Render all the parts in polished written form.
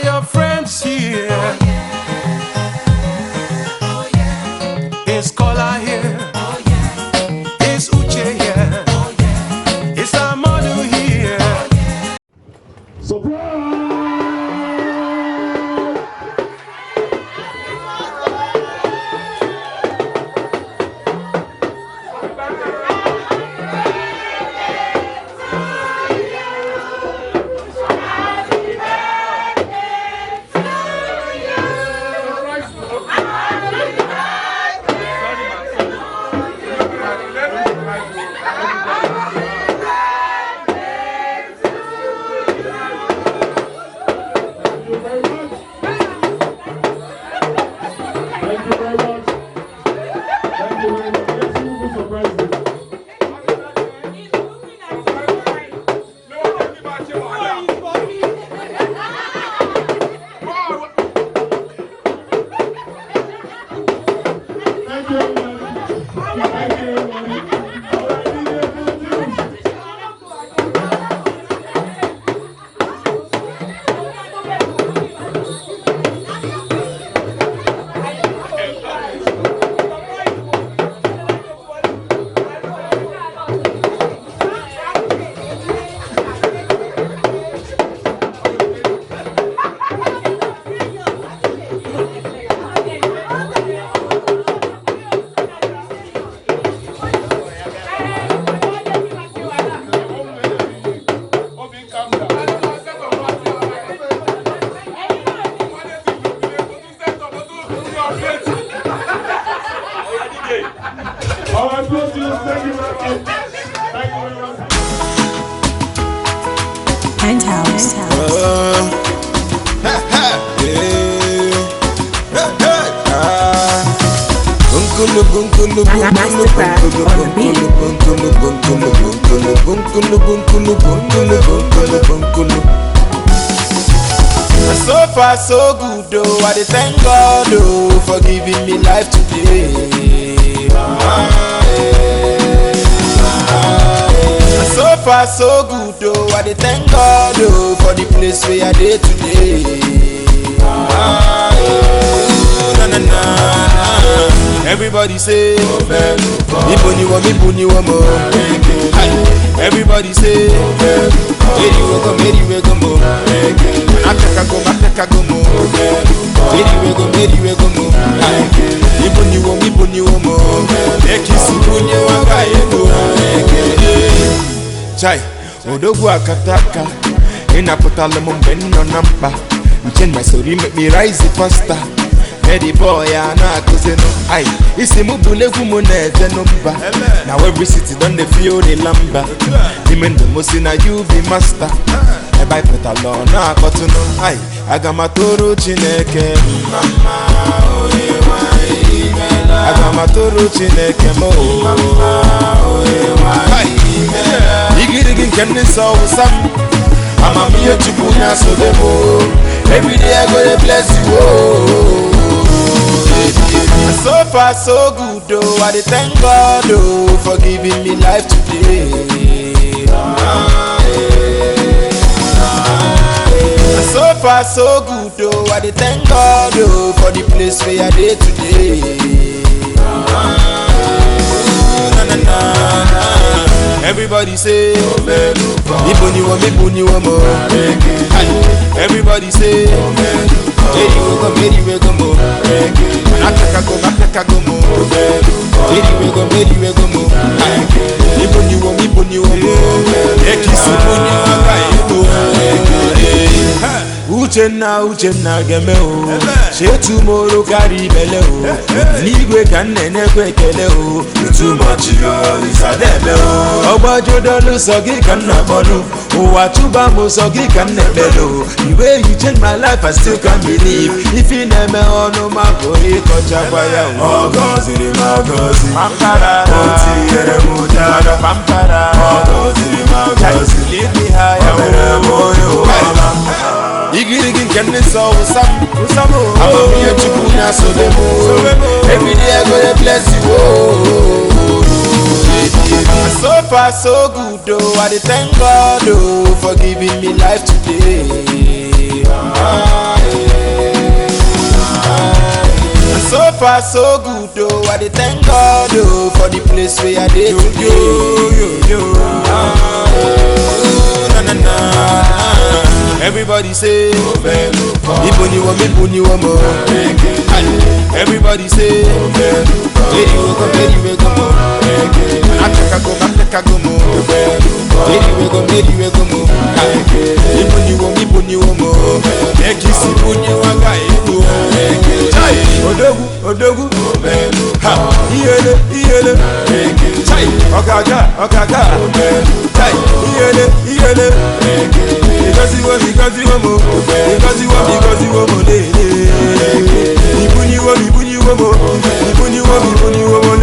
your friends here. Oh yeah. Oh yeah. It's Kola here. Oh yeah. It's Uche here. Oh yeah. It's Amadu here. Oh yeah. Surprise! Penthouse. So far so good though, I dey thank God oh, for giving me life today. So far so good though, I dey thank God oh, for the place where I dey today. Everybody say, Iboni wa mo. Everybody say, Meri we go mo. Ateka go mo. Meri we go mo. Iboni mo. Ekisi bunye wa ga ego. Chai, odogwu akataka. Inapotale mo mbenno na mpa. Change my story make me rise faster. Eddie boy, I know I it's a mubule woman, now every city done the feel the lamba. Even the most in a you be master. I buy pet alone, I got to know. I got my toro chineke, mama. I got my toro chineke, mama. You can this all some. I'm a mere to put so demo. Every day I go to bless you. Oh. So far so good though, I dey thank God oh, for giving me life today. So far so good though, I dey thank God oh, for the place where I dey today. Everybody say, Iboni wa mo. Everybody say, Meri we go mo. Ateka go mo. Meri we go mo. Iboni wa mo. Ekisi bunye wa ga ego. Uchenna geme o. She tomorrow carry bele o. Nigwe kan nene kwekele o. Too much yo is a debe o. Obajo dolu sogi kan na bolu. Owa tuba mo sogi kan nebelo. The way you change my life I still can't believe. If you neme ono makori kocha kwaya o. Ogozi Pampara Oti ere mutada Pampara Ogozi lead me higher Igirigin kenne so usam I'm a here to punya so demo. Every day I go to bless you So far so good though, I dey thank God oh, for giving me life today. far so good though. I dey thank God oh for the place where I dey today. Na na na. Everybody say, Ibuni wo mo. Everybody say, Lady we go. Ateka go mo. Lady we go mo. Ibuni wo mo. Ekisi bunye wanga ego. Odogu. Ha, iyele. Chai, okaga. Chai, iyele. Because you want more. Because you want more. Ibuni wo mo.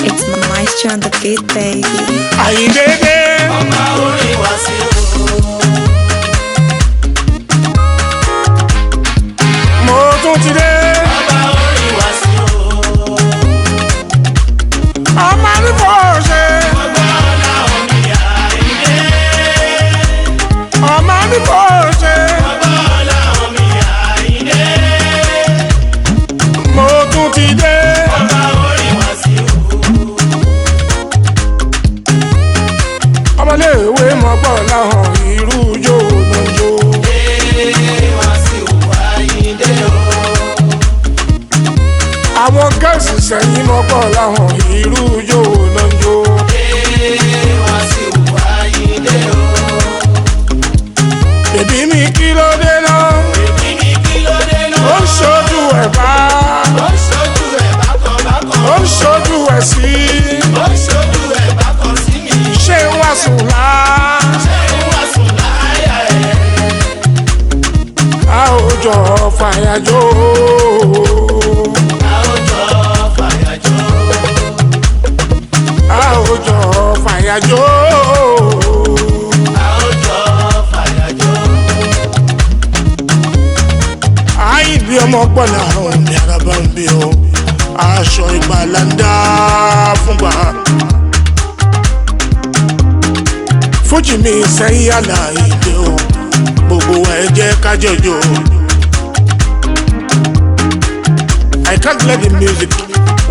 It's my maestro on the beat, baby. Ayi baby. Mo tún ti dé. Ọmọ ní fò ṣe. Ọmọ ní fò ṣe. Mo tún ti dé. Ọmọléèwé mọ̀gbọ́n láhàn irú ijó náà jó. Àwọn gẹ̀ẹ́sì sẹ́yìn mọ́gbọ́n láhàn irú ijó náà jó. Bèbí mi kí ló dé náà? Ó ń ṣojú ẹ̀ bá. Ó ń ṣojú ẹ̀ sí. Ṣé ń wá sùn lá? A ò jọ fàyàjò. A ò jọ fàyàjò. Àìbí ọmọ gbọ́dọ̀ àwọn ìdí araba ń bí o. Aṣọ ìgbàlà ń dá fúngbà. Fújì mi sẹ́yìn àlàyé o. Gbogbo ẹ jẹ́ ká jọjọ. I can't let the music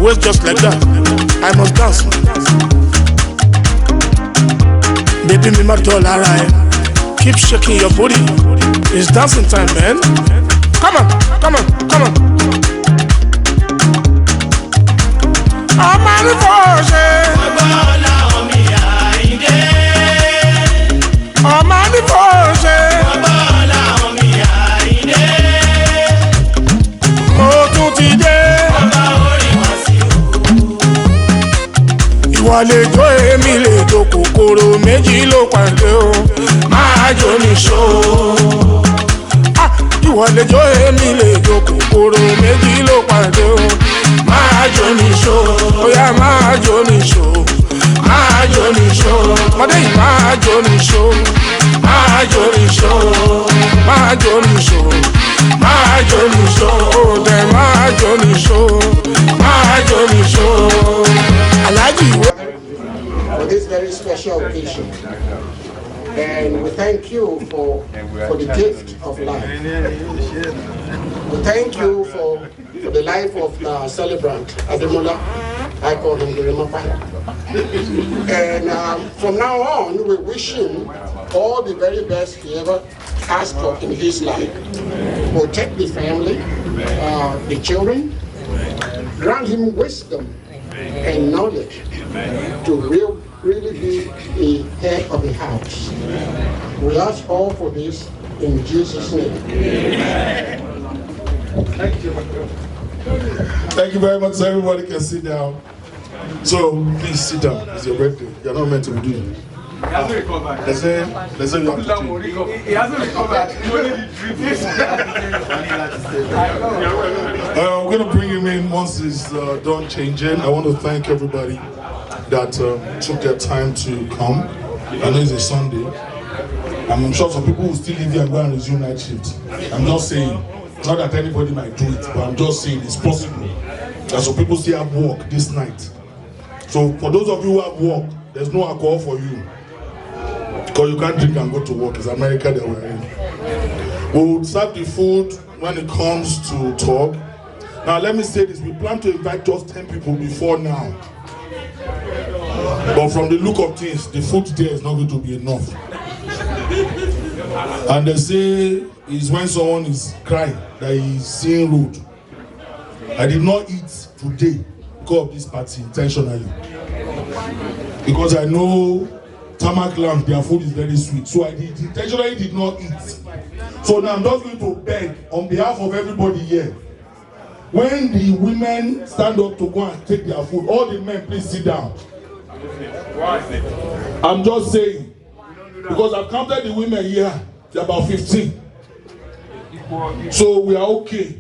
waste just like that. I must dance. Baby mi ma tọ́ lára ẹ. Keep shaking your booty. It's dancing time, man. Come on. Ọmọ ní fò ṣe. Ọmọ ní fò ṣe. Mo tún ti dé. Ìwọ lè jó èmi lè jó kòkòrò méjì ló pàdé o. Máa jó ní ṣó. Ìwọ lè jó èmi lè jó kòkòrò méjì ló pàdé o. Máa jó ní ṣó. Óyá máa jó ní ṣó. Máa jó ní ṣó. Mọdé yìí máa jó ní ṣó. Máa jó ní ṣó. Máa jó ní ṣó. Máa jó ní ṣó. Òde máa jó ní ṣó. Máa jó ní ṣó. Alhaji ìwé. For this very special occasion. And we thank you for the gift of life. We thank you for the life of the celebrant, Ademola. I call him the Remapa. And from now on, we wish him all the very best he ever asked for in his life. Protect the family, the children, grant him wisdom and knowledge to really be the head of the house. We ask all for this in Jesus' name. Thank you. Thank you very much. So everybody can sit down. So please sit down. It's your birthday. You're not meant to be doing it. He hasn't recovered. They say you have to change. He hasn't recovered. We're going to bring him in once he's done changing. I want to thank everybody that took their time to come. I know it's a Sunday. I'm sure some people will still leave here and go and resume night shift. I'm just saying, not that anybody might do it, but I'm just saying it's possible. And some people still have work this night. So for those of you who have work, there's no alcohol for you. Because you can't drink and go to work. It's America that we're in. We'll serve the food when it comes to talk. Now let me say this, we plan to invite just 10 people before now. But from the look of things, the food there is not going to be enough. And they say it's when someone is crying that he's seeing road. I did not eat today because of this party intentionally. Because I know Tamak Lamb, their food is very sweet. So I intentionally did not eat. So now I'm just going to beg on behalf of everybody here. When the women stand up to go and take their food, all the men please sit down. I'm just saying, because I've counted the women here, they're about 15. So we are okay.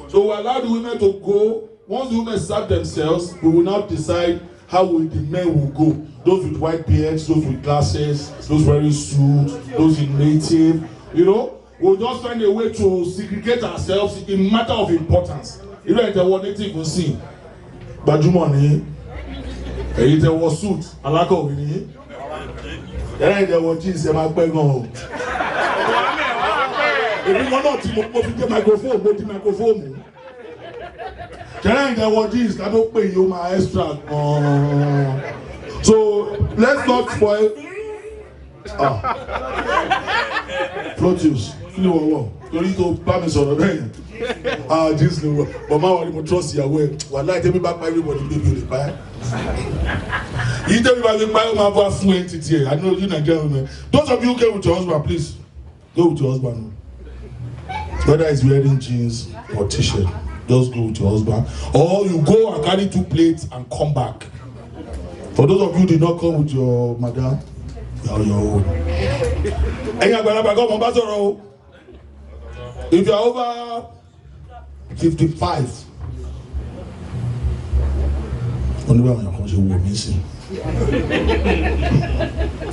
So we allow the women to go. Once the women serve themselves, we will now decide how the men will go. Those with white beards, those with glasses, those wearing suits, those in native, you know. We'll just find a way to segregate ourselves in matter of importance. You know, the one native will see. Bajumani, and there was suit, alako winnie. Then there was jeans, and my bag on. If you want to the microphone. Then there was jeans, I don't pay you my extra. So let's not spoil. Flotius, you know what? You need to buy me some of them. This no. But my one trust your way. Wallahi, tell me back everybody baby buy. You tell me about the buy my voice fluent here. I know you Nigerian. Those of you who came with your husband, please go with your husband. Whether he's wearing jeans or t-shirt, just go with your husband. Or you go and carry 2 plates and come back. For those of you who did not come with your madam, you're your own. If you're over 55, only one you come to war missing.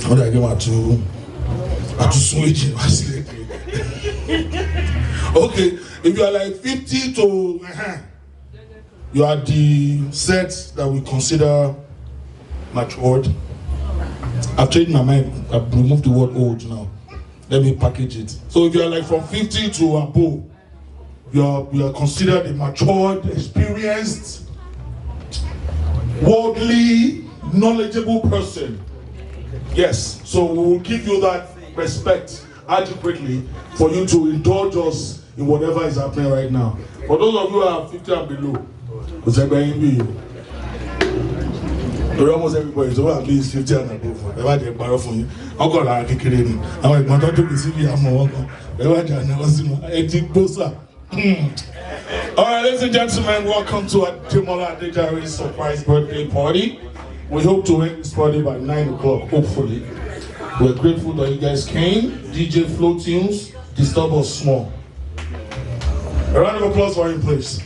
What I give to switch. Okay, if you are like 50 to you are the set that we consider matured. I've changed my mind. I've removed the word old now. Let me package it. So if you are like from 50 to above, you are considered a matured, experienced, worldly, knowledgeable person. Yes. So we will give you that respect adequately for you to indulge us in whatever is happening right now. For those of you who are 50 and below, almost everybody is over at least 50 and above. Never get borrow from you. I'm going to get it. I'm going to be CV. I'm going to Alright, ladies and gentlemen, welcome to Ademola Adejare's surprise birthday party. We hope to end this party by 9 o'clock, hopefully. We're grateful that you guys came. DJ Flow Tunes, disturb us small. A round of applause for him, please.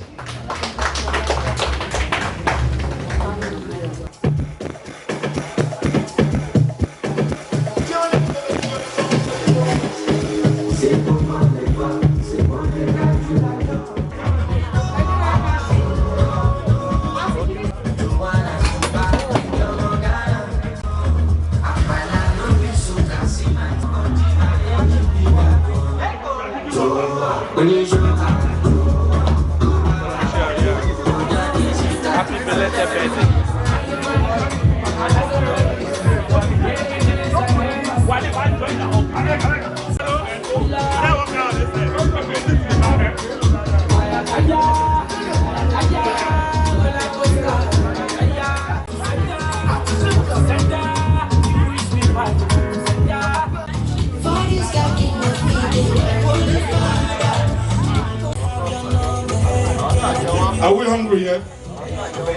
Are we hungry yet? So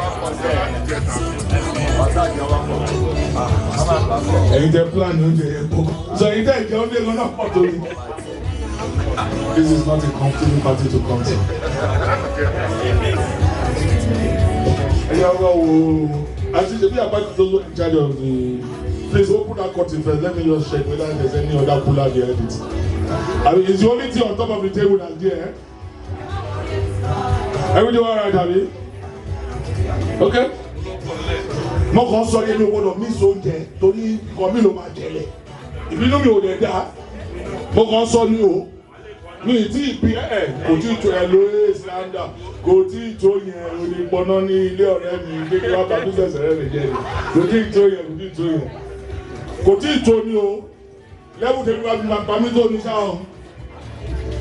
this is not a comfortable party to come to. I think if you are part of those in charge of the, please open that curtain first. Let me just check whether there's any other cooler behind it. I mean, it's the only thing on top of the table that's there. Everything all right, Abby? Okay? Mo kàn sọ yẹn mi gbọ́dọ̀ miss oúnjẹ torí nǹkan mi ló máa jẹlẹ̀. Ìbínú mi ò dẹ̀ dá. Mo kàn sọ ní o. mi tí ìpín kò tí ì tó ẹ lóye slander kò tí ì tó yẹn onípọnà ní ilé ọ̀rẹ́ mi kékeré wá tàbí sẹ̀sẹ̀ rẹ̀ lè jẹ́ kò tí ì tó yẹn kò tí ì tó ní o lẹ́bù tẹ́lẹ̀ wá fi máa pa mí tó ní sáà o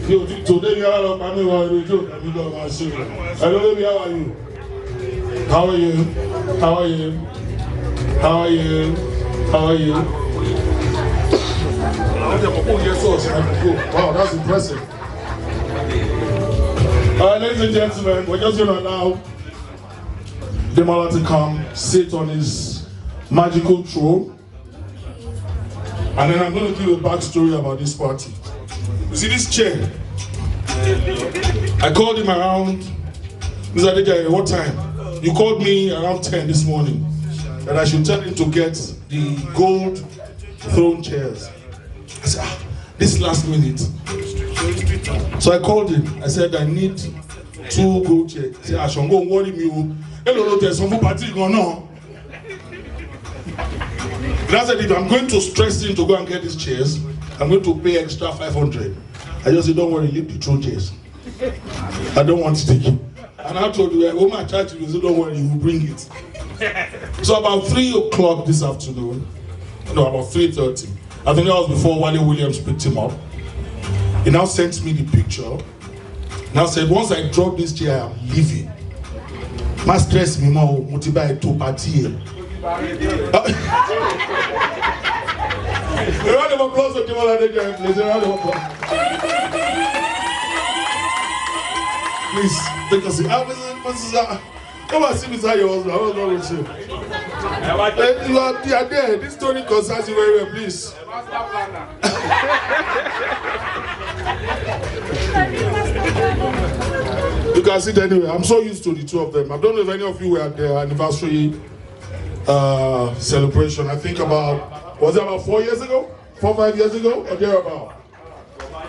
kí o tí ì tó dé ní ara lọ pa mí wá ẹ̀rọ ìjọ tàbí lọ máa ṣe rẹ̀ hello baby, how are you? How are you? How are you? How are you? Wow, that's impressive. Ladies and gentlemen, we're just going to allow Ademola to come sit on his magical throne. And then I'm going to give a backstory about this party. You see this chair? I called him around, Mr. Adejare, what time? You called me around 10 this morning that I should tell him to get the gold throne chairs. I said, this last minute. So I called him. I said, I need 2 gold chairs. He said, I shall go and worry me. Hello, there's some party going on. And I said, if I'm going to stress him to go and get these chairs, I'm going to pay extra 500. I just said, don't worry, leave the throne chairs. I don't want to take it. And I told you, oh my church, you said, don't worry, you will bring it. So about 3 o'clock this afternoon, no, about 3:30, I think that was before Wale Williams picked him up. He now sent me the picture. Now said, once I drop this chair, I'm leaving. My stress me more, motivate to party. A round of applause for Ademola Adejare, please. A round of applause. Please, take a seat. Come and see me inside your husband. I was not with you. You are there. This story concerns you very well, please. You can sit anyway. I'm so used to the 2 of them. I don't know if any of you were at their anniversary celebration. I think was it about 4 years ago? 4 or 5 years ago? Or thereabout?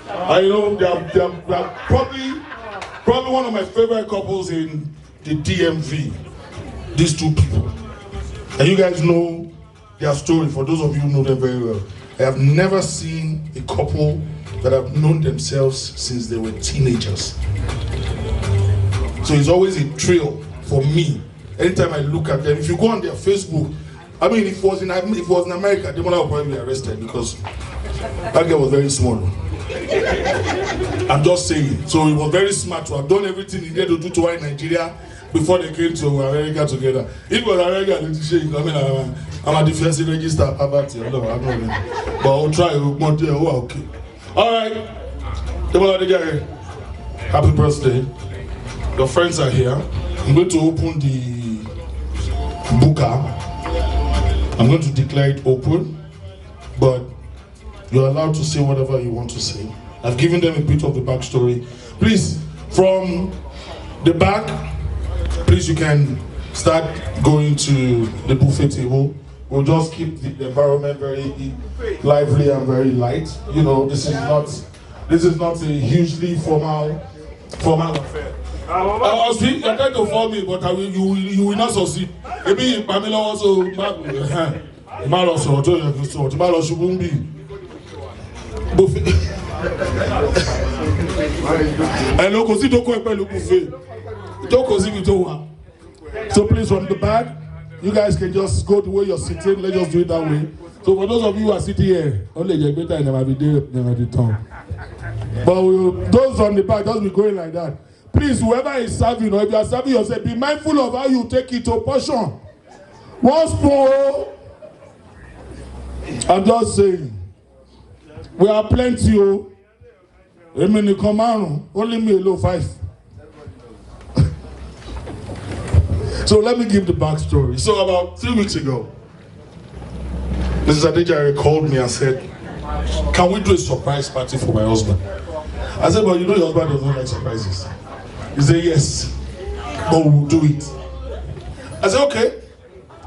I know they're probably one of my favorite couples in the DMV. These 2 people. And you guys know their story. For those of you who know them very well. I have never seen a couple that have known themselves since they were teenagers. So it's always a thrill for me. Anytime I look at them, if you go on their Facebook, I mean, if it was in America, Ademola would probably be arrested because that girl was very small. I'm just saying. So it was very smart to have done everything he needed to do to her in Nigeria before they came to America together. It was America to say, I mean, I'm a defensive register about it. But I'll try. Okay. All right. Ademola Adejare, happy birthday. Your friends are here. I'm going to open the booker. I'm going to declare it open, but you're allowed to say whatever you want to say. I've given them a bit of the backstory. Please, from the back, please, you can start going to the buffet table. We'll just keep the environment very lively and very light. You know, this is not a hugely formal affair. I'll speak. You're trying to form me, but you will not succeed. Maybe Pamela also. So please, from the back, you guys can just go the way you're sitting. Let's just do it that way. So for those of you who are sitting here, only get better and never be there, never be tongue. But those on the back, just be going like that. Please, whoever is serving, or if you are serving yourself, be mindful of how you take it to portion. One spoon. I'm just saying. We are plenty. Only me alone 5. So let me give the backstory. So about 3 weeks ago, Mrs. Adejare called me and said, can we do a surprise party for my husband? I said, but you know your husband does not like surprises. He said, yes, but we'll do it. I said, okay,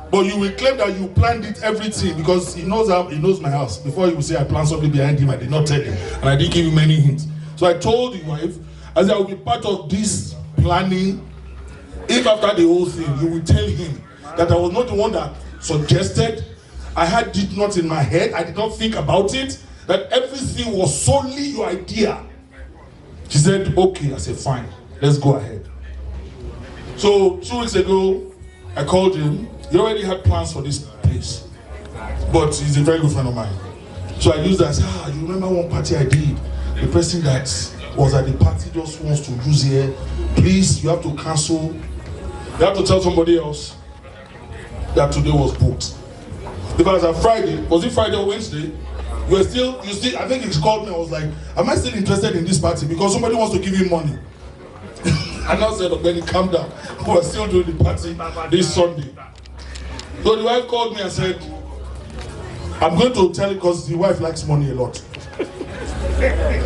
but you will claim that you planned it, everything, because he knows my house. Before he would say I planned something behind him, I did not tell him, and I didn't give him any hints. So I told the wife, I said, I will be part of this planning. If after the whole thing, you will tell him that I was not the one that suggested, I had it not in my head, I did not think about it, that everything was solely your idea. She said, okay. I said, fine, let's go ahead. So 2 weeks ago, I called him. He already had plans for this place, but he's a very good friend of mine. So I used that. I said, you remember one party I did? The person that was at the party just wants to use here. Please, you have to cancel. You have to tell somebody else that today was booked. Because on Friday, was it Friday or Wednesday? You still, I think he called me. I was like, am I still interested in this party? Because somebody wants to give him money. And I said, okay, calm down. We're still doing the party this Sunday. So the wife called me and said, I'm going to tell you because the wife likes money a lot.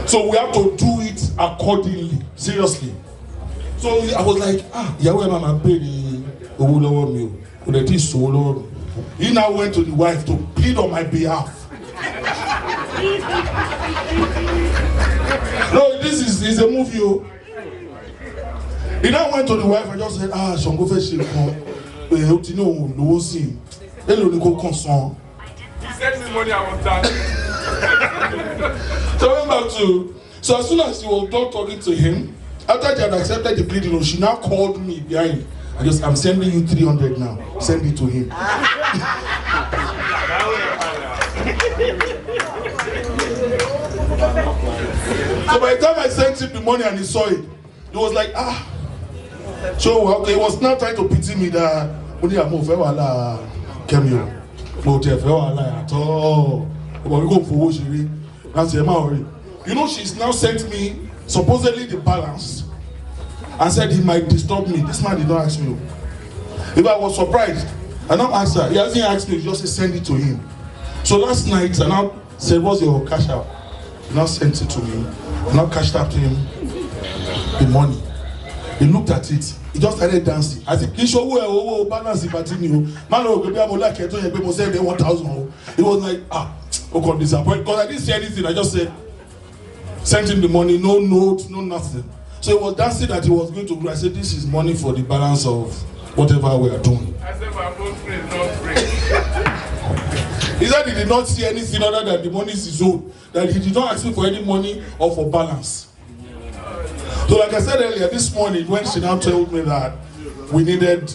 So we have to do it accordingly, seriously. So I was like, Yahweh Mama paid the Owolowo meal. He now went to the wife to plead on my behalf. No, this is a movie. He now went to the wife and just said, Shango Feshi, He sent me money, I was done. So I went back to, so as soon as she was done talking to him, after she had accepted the plea, she now called me behind. I'm sending you 300 now. Send it to him. So by the time I sent him the money and he saw it, he was like, So okay, he was now trying to pity me that only I move came here. At all. But we go for what she that's the amount. You know, she's now sent me supposedly the balance and said he might disturb me. This man did not ask me. If I was surprised, I now asked her. He hasn't asked me, he just said send it to him. So last night I now said, what's your cash out? He now sent it to me. I now cashed out to him the money. He looked at it. He just started dancing. I said, "Kisho, balance it, but you man, I said 1,000." He was like, oh God, disappointed because I didn't say anything. I just said, sent him the money, no note, no nothing. So he was dancing that he was going to do. I said, this is money for the balance of whatever we are doing. I said, my phone free, not free. He said he did not see anything other than the money is his own. That he did not ask me for any money or for balance. So like I said earlier, this morning when she now told me that we needed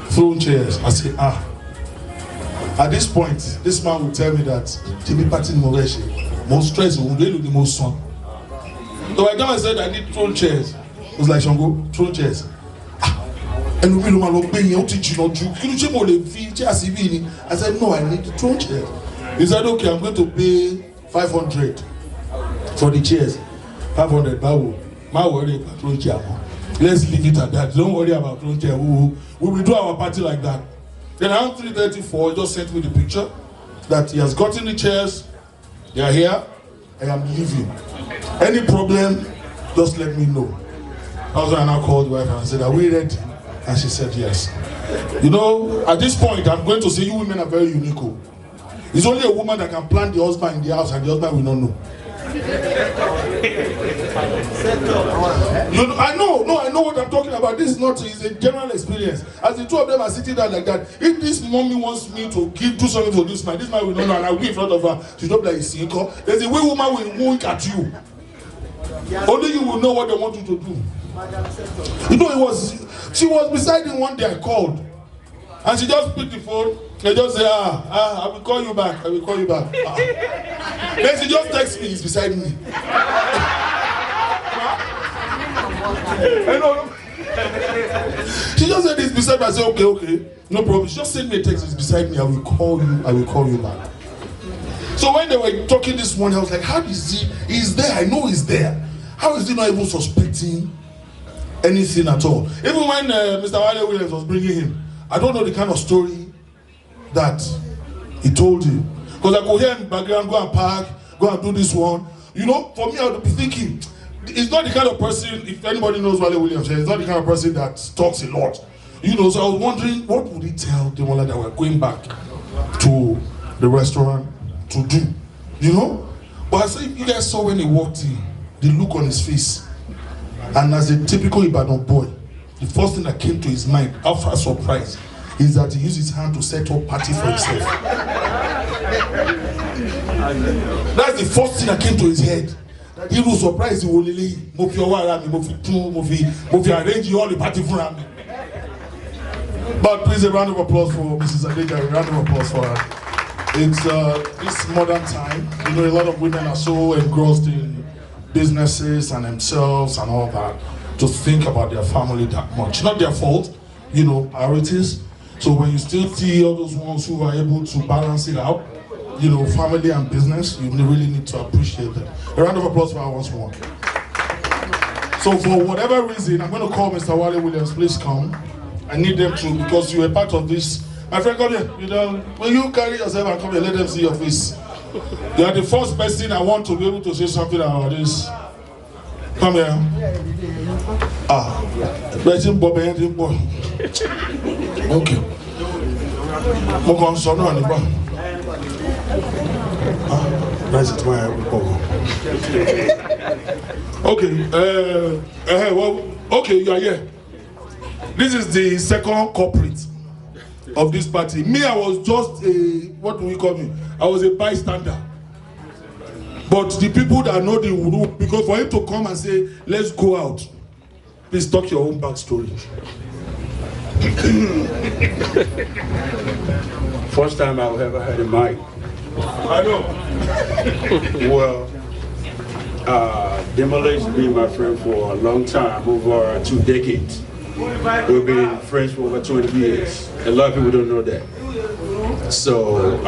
throne chairs, I said, at this point, this man will tell me that TV party most stress, will do the most son. So by the time I said I need throne chairs, it was like, Shango, throne chairs. And we I said, no, I need the throne chairs. He said, okay, I'm going to pay 500 for the chairs. 500, my worry about throne chair. Let's leave it at that. Don't worry about throne chair. We will do our party like that. Then around 3:34, he just sent me the picture that he has gotten the chairs. They are here. I am leaving. Any problem, just let me know. I was when I now called the wife and I said, are we ready? And she said yes. You know, at this point, I'm going to say you women are very unique. It's only a woman that can plan the husband in the house and the husband will not know. I know what I'm talking about. This is not, it's a general experience. As the two of them are sitting there like that, if this mommy wants me to do something for this man will not know, and I'll be in front of her. She's not like a single. There's a way woman will wink at you. Only you will know what they want you to do. You know, she was beside him one day. I called, and she just picked the phone. They just say, I will call you back. I will call you back. Then she just texts me. He's beside me. She just said he's beside me. I said, okay, no problem. She just sent me a text. He's beside me. I will call you. I will call you back. So when they were talking this morning, I was like, how is he? He's there. I know he's there. How is he not even suspecting anything at all? Even when Mr. Wale Williams was bringing him, I don't know the kind of story that he told you. Because I go here in the background, go and park, go and do this one. You know, for me, I would be thinking, he's not the kind of person, if anybody knows Wale Williams, he's not the kind of person that talks a lot. You know, so I was wondering, what would he tell Ademola that we're going back to the restaurant to do? You know? But I said, you guys saw when he walked in, the look on his face. And as a typical Ibadan boy, the first thing that came to his mind, after surprise, is that he used his hand to set up party for himself. That's the first thing that came to his head. irú surprise wo lélẹ́yìí mo fi ọwọ́ ara mi mo fi arrange all the party fúnra mi. But please a round of applause for Mrs. Adejare, a round of applause for her. It's this modern time, you know, a lot of women are so engrossed in businesses and themselves and all that to think about their family that much. Not their fault, you know, priorities. So when you still see all those ones who are able to balance it out, you know, family and business, you really need to appreciate them. A round of applause for her once more. So for whatever reason, I'm going to call Mr. Wale Williams. Please come. I need them to, because you are part of this. My friend, come here. You know, when you carry yourself and come here, let them see your face. You are the first person I want to be able to say something about this. Come here. Okay. Okay. Well, okay, you are here. This is the second culprit of this party. Me, I was just a, what do we call me? I was a bystander. But the people that know the rule, because for him to come and say, let's go out, please talk your own backstory. First time I've ever had a mic. I know. Well, Ademola has been my friend for a long time, over 2 decades. We've been friends for over 20 years. A lot of people don't know that. So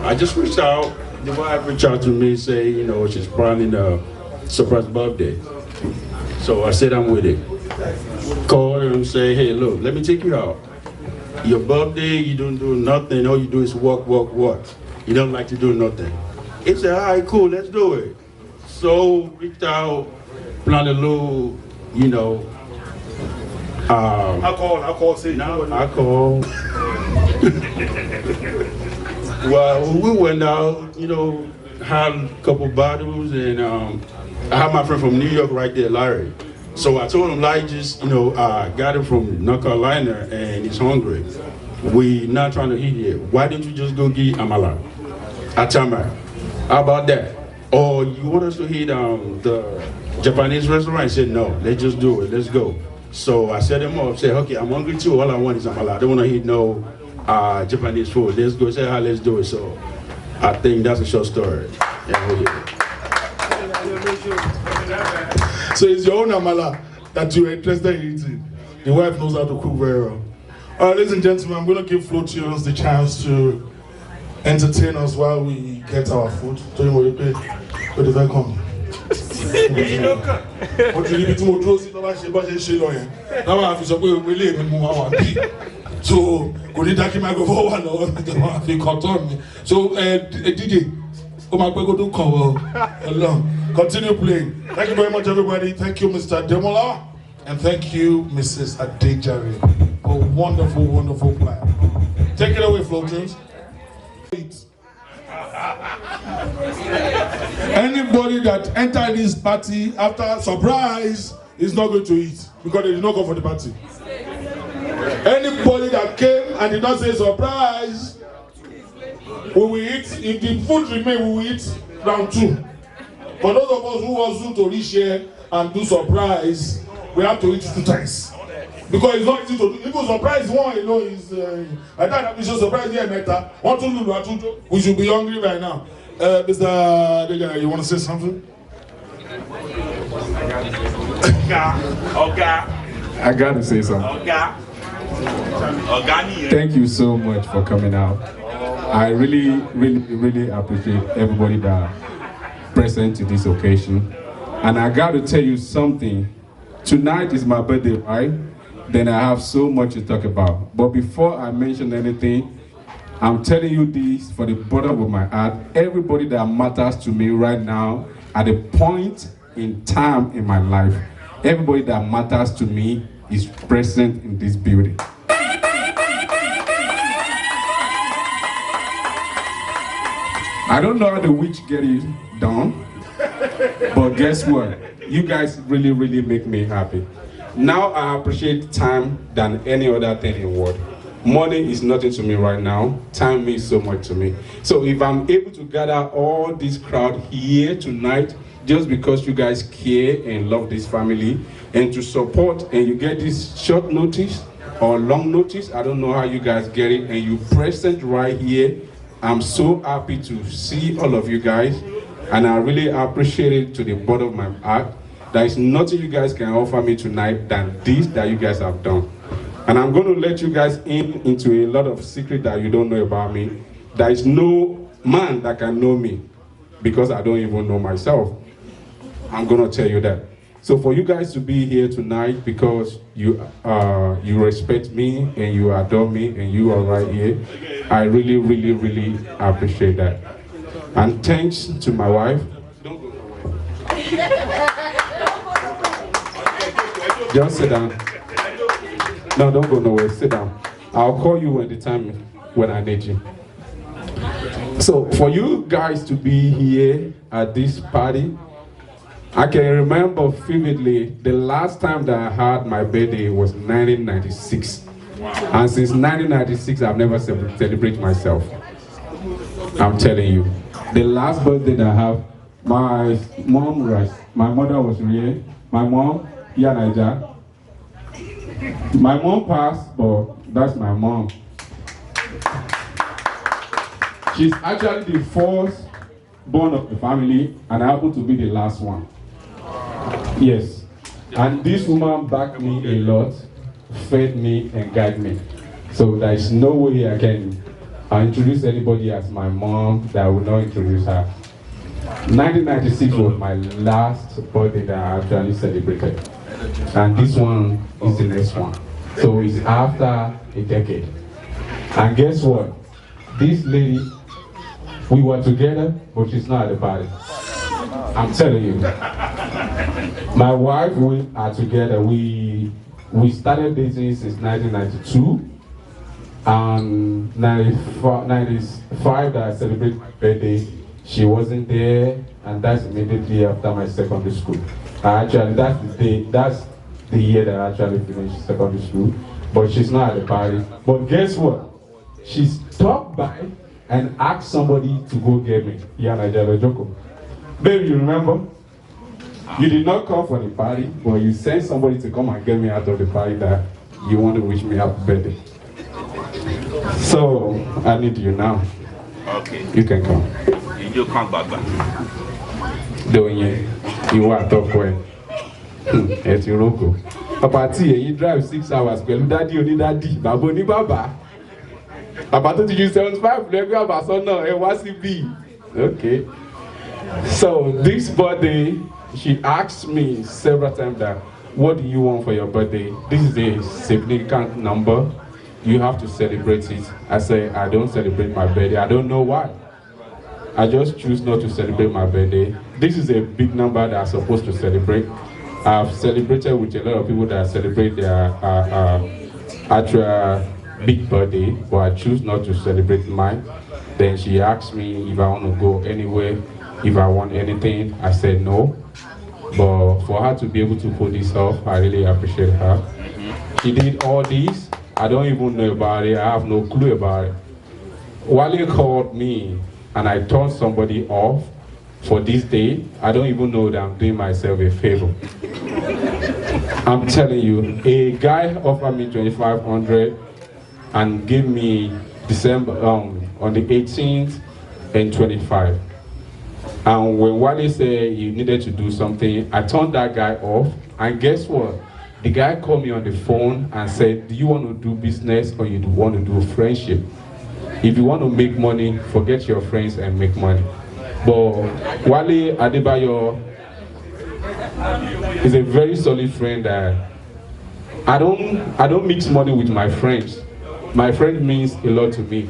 I just reached out. The wife reached out to me and say, you know, she's planning a surprise birthday. So I said I'm with it. Call her and say, hey, look, let me take you out. Your birthday, you don't do nothing. All you do is work. You don't like to do nothing. He said, all right, cool, let's do it. So reached out, planned a little, you know. Alcohol, say now. Alcohol. Well, we went out, you know, had a couple bottles, and I had my friend from New York right there, Larry. So I told him, Larry, just, you know, got him from North Carolina, and he's hungry. We not trying to eat here. Why don't you just go get Ademola? Atama. How about that? Or you want us to hit the Japanese restaurant? I said, no, let's just do it, let's go. So I set him up, said, okay, I'm hungry too, all I want is Ademola. I don't want to eat no Japanese food. Let's go, say, hi, let's do it. So I think that's a short story. So it's your own Ademola that you are interested in eating. The wife knows how to cook very well. All right, ladies and gentlemen, I'm going to give Flotios the chance to entertain us while we get our food. Tell you what you pay. Where did I come? What you need to do? Now I have to say, we live in Muhammad. So, go to that microphone. So, DJ, continue playing. Thank you very much, everybody. Thank you, Mr. Ademola, and thank you, Mrs. Adejare, for a wonderful, wonderful plan. Take it away, Floaters. Anybody that enter this party after surprise is not going to eat because they did not go for the party. Anybody that came and did not say surprise, we will eat. If the food remains, we will eat round 2. For those of us who want to reach here and do surprise, we have to eat 2 times. Because it's not easy to do. People surprise one, you know, is I thought we should surprise here better. We should be hungry right now. Mr. Adejare, you want to say something? I gotta say something. Thank you so much for coming out. I really appreciate everybody that present to this occasion. And I gotta tell you something. Tonight is my birthday, right? Then I have so much to talk about. But before I mention anything, I'm telling you this for the bottom of my heart. Everybody that matters to me right now, at a point in time in my life, everybody that matters to me is present in this building. I don't know how the witch get it done, but guess what? You guys really make me happy. Now I appreciate time than any other thing in the world. Money is nothing to me right now. Time means so much to me. So if I'm able to gather all this crowd here tonight, just because you guys care and love this family and to support, and you get this short notice or long notice, I don't know how you guys get it, and you present right here. I'm so happy to see all of you guys, and I really appreciate it to the bottom of my heart. There is nothing you guys can offer me tonight than this that you guys have done. And I'm going to let you guys into a lot of secret that you don't know about me. There is no man that can know me because I don't even know myself. I'm going to tell you that. So for you guys to be here tonight because you respect me and you adore me and you are right here, I really, really, really appreciate that. And thanks to my wife. Just sit down. No, don't go nowhere. Sit down. I'll call you when I need you. So for you guys to be here at this party, I can remember vividly the last time that I had my birthday was 1996. And since 1996, I've never celebrated myself. I'm telling you. The last birthday that I have, my mother was here. My mom, Adejare. My mom passed, but that's my mom. She's actually the first born of the family, and I happen to be the last one. Yes. And this woman backed me a lot, fed me and guided me. So there is no way I can introduce anybody as my mom that I will not introduce her. 1996 was my last birthday that I actually celebrated. And this one is the next one. So it's after a decade. And guess what? This lady, we were together, but she's not at the party. I'm telling you. My wife, we are together. We started dating since 1992. And 95 that I celebrated my birthday, she wasn't there, and that's immediately after my secondary school. That's the year that I actually finished secondary school, but she's not at the party. But guess what? She stopped by and asked somebody to go get me. Adejare Joko. Baby, you remember? You did not come for the party, but you sent somebody to come and get me out of the party that you want to wish me happy birthday. So, I need you now. Okay. You can come. You come back. Doing it. You are tough way. It's your logo. Papa T, you drive 6 hours. Daddy, only daddy. Babo ni baba. Papa to you 75. Let me have a son now. What's it be? Okay. So this birthday, she asked me several times that, what do you want for your birthday? This is a significant number. You have to celebrate it. I say, I don't celebrate my birthday. I don't know why. I just choose not to celebrate my birthday. This is a big number that I'm supposed to celebrate. I've celebrated with a lot of people that celebrate their actual big birthday, but I choose not to celebrate mine. Then she asked me if I want to go anywhere, if I want anything. I said no. But for her to be able to pull this off, I really appreciate her. She did all this. I don't even know about it. I have no clue about it. Wale called me and I turned somebody off for this day. I don't even know that I'm doing myself a favor. I'm telling you, a guy offered me $2,500 and gave me December on the 18th and 25. And when Wale said he needed to do something, I turned that guy off. And guess what? The guy called me on the phone and said, do you want to do business or you want to do friendship? If you want to make money, forget your friends and make money. But Wale Adebayo is a very solid friend that I don't mix money with my friends. My friend means a lot to me.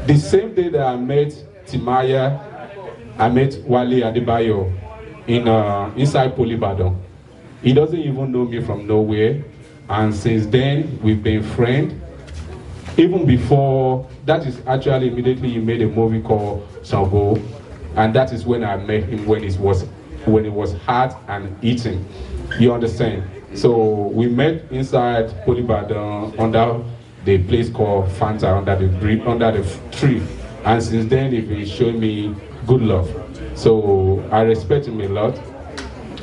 The same day that I met Timaya, I met Wale Adebayo in inside Polybadon. He doesn't even know me from nowhere, and since then we've been friends. Even before that, is actually immediately he made a movie called Sango, and that is when I met him when it was hard and eating. You understand? So we met inside Polybadon under the place called Fanta under the tree, and since then he's been showing me good love. So I respect him a lot.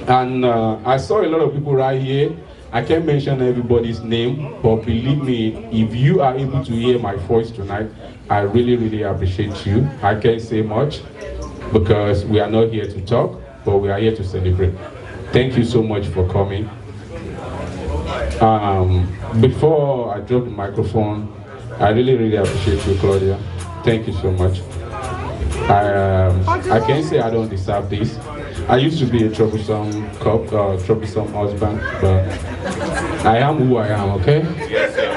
And I saw a lot of people right here. I can't mention everybody's name, but believe me, if you are able to hear my voice tonight, I really, really appreciate you. I can't say much because we are not here to talk, but we are here to celebrate. Thank you so much for coming. Before I drop the microphone, I really, really appreciate you, Claudia. Thank you so much. I can't say I don't deserve this. I used to be a troublesome troublesome husband, but I am who I am, okay? Yes, sir.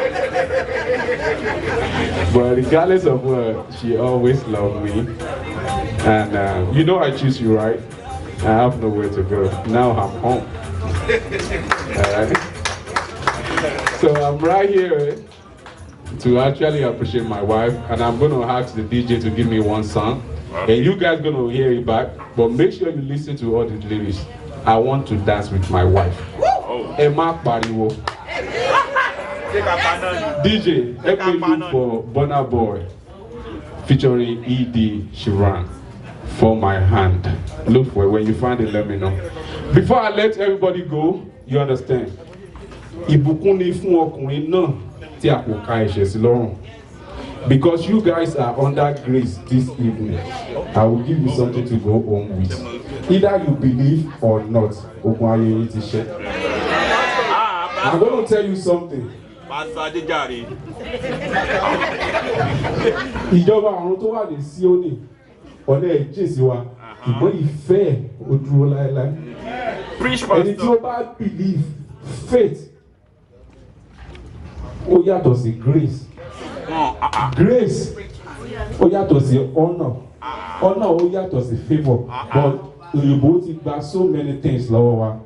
But regardless of what, she always loved me. And you know I choose you, right? I have nowhere to go. Now I'm home. So I'm right here to actually appreciate my wife, and I'm going to ask the DJ to give me one song. And you guys gonna hear it back, but make sure you listen to all the lyrics. I want to dance with my wife. Emma Pariwo. DJ, let me look for Burna Boy featuring E.D. Shiran for my hand. Look for it. When you find it, let me know. Before I let everybody go, you understand? Ìbùkún ni fún ọkùnrin náà tí a kò ka ẹ̀ṣẹ̀ sí lọ́rùn. Because you guys are under grace this evening, I will give you something to go home with. Either you believe or not. I'm going to tell you something. Adejare. Ìjọba ọ̀run tó wà ní Síónì, ọ̀nà ẹ̀jẹ̀ sí wa, ìmọ̀ ìfẹ́ ó dúró láéláé. Ẹni tí ó bá believe, faith, ó yàtọ̀ sí grace. Grace, ó yàtọ̀ sí honor. Honor, ó yàtọ̀ sí favor. But òyìnbó ti gba so many things lọ́wọ́ wa.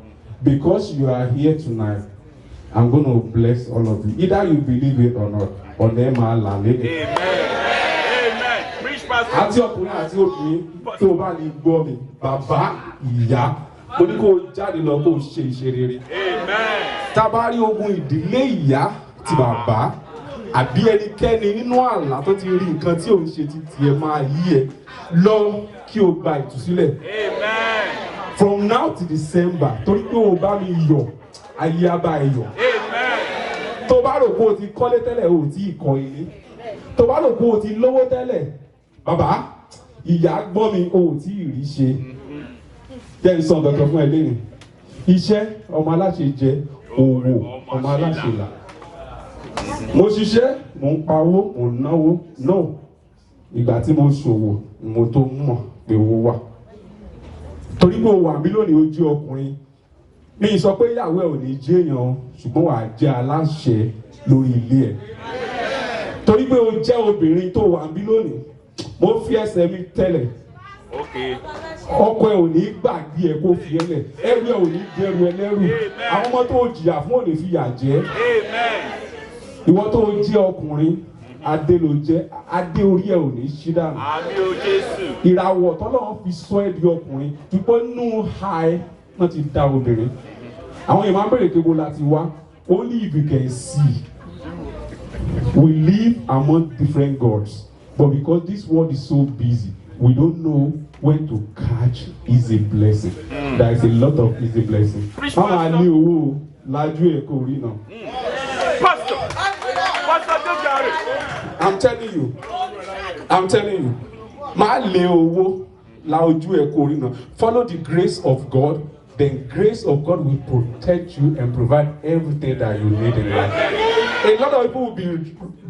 Because you are here tonight, I'm going to bless all of you. Either you believe it or not. Ọ̀nà ẹ̀ máa là lédè. Amen. Amen. Preach, pastor. Àti ọkùnrin àti obìnrin tó bá lè gbọ́ mi, bàbá, ìyá, mo ní kó jáde lọ kó ṣe iṣẹ́ rere. Amen. Tá bá rí ogun ìdílé ìyá ti bàbá, àbí ẹnikẹ́ni nínú àlá tó ti rí nǹkan tí ò ń ṣe ti tiẹ̀ máa yí ẹ lọ kí o gba ìtúsílẹ̀. Amen. From now to December, torí pé o bá mi yọ̀, ayé á bá ẹ yọ̀. Amen. Tó bá rò pé o ti kọ́lé tẹ́lẹ̀ o tí ì kọ́ ilé. Tó bá rò pé o ti lówó tẹ́lẹ̀, bàbá, ìyá gbọ́ mi o tí ì rí ṣe. Jẹ́ ìsọ̀n kankan fún ẹ lẹ́yìn. Iṣẹ́ ọmọ aláṣẹ jẹ, òwò ọmọ aláṣẹ là. Mo ṣiṣẹ́, mo ń pawó, mo ń náwó. No, ìgbà tí mo ṣòwò, mo tó mọ̀ pé owó wà. Torí pé o wà mí lónìí ojú ọkùnrin. Mi sọ pé ìyàwó ẹ̀ ò ní jẹ́ èèyàn, ṣùgbọ́n wàá jẹ́ aláṣẹ lórí ilé ẹ̀. Torí pé o jẹ́ obìnrin tó wà mí lónìí, mo fi ẹsẹ̀ mi tẹ́lẹ̀. Ọkọ ẹ̀ ò ní gbàgbé ẹ̀ kó fi ẹlẹ̀, ẹrú ẹ̀ ò ní dẹrù ẹlẹ́rù. Àwọn ọmọ tó jìyà fún òní fi yà jẹ́. Ìwọ tó jẹ́ ọkùnrin, adé ló jẹ́, adé orí ẹ̀ ò ní ṣí dànù. Ìràwọ̀ tọ́lọ́run fi sọ ẹ́ di ọkùnrin, ṣùgbọ́n nínú ha ẹ wọ́n ti dá obìnrin. Àwọn èèyàn máa ń bèrè pé bó la ti wá. Only if you can see. We live among different gods, but because this world is so busy, we don't know when to catch easy blessing. There is a lot of easy blessing. Mama ní owó lájú ẹ̀ kò rí náà. Pastor Adejare. I'm telling you. Má lé owó lájú ẹ̀ kò rí náà. Follow the grace of God. Then grace of God will protect you and provide everything that you need in life. A lot of people will be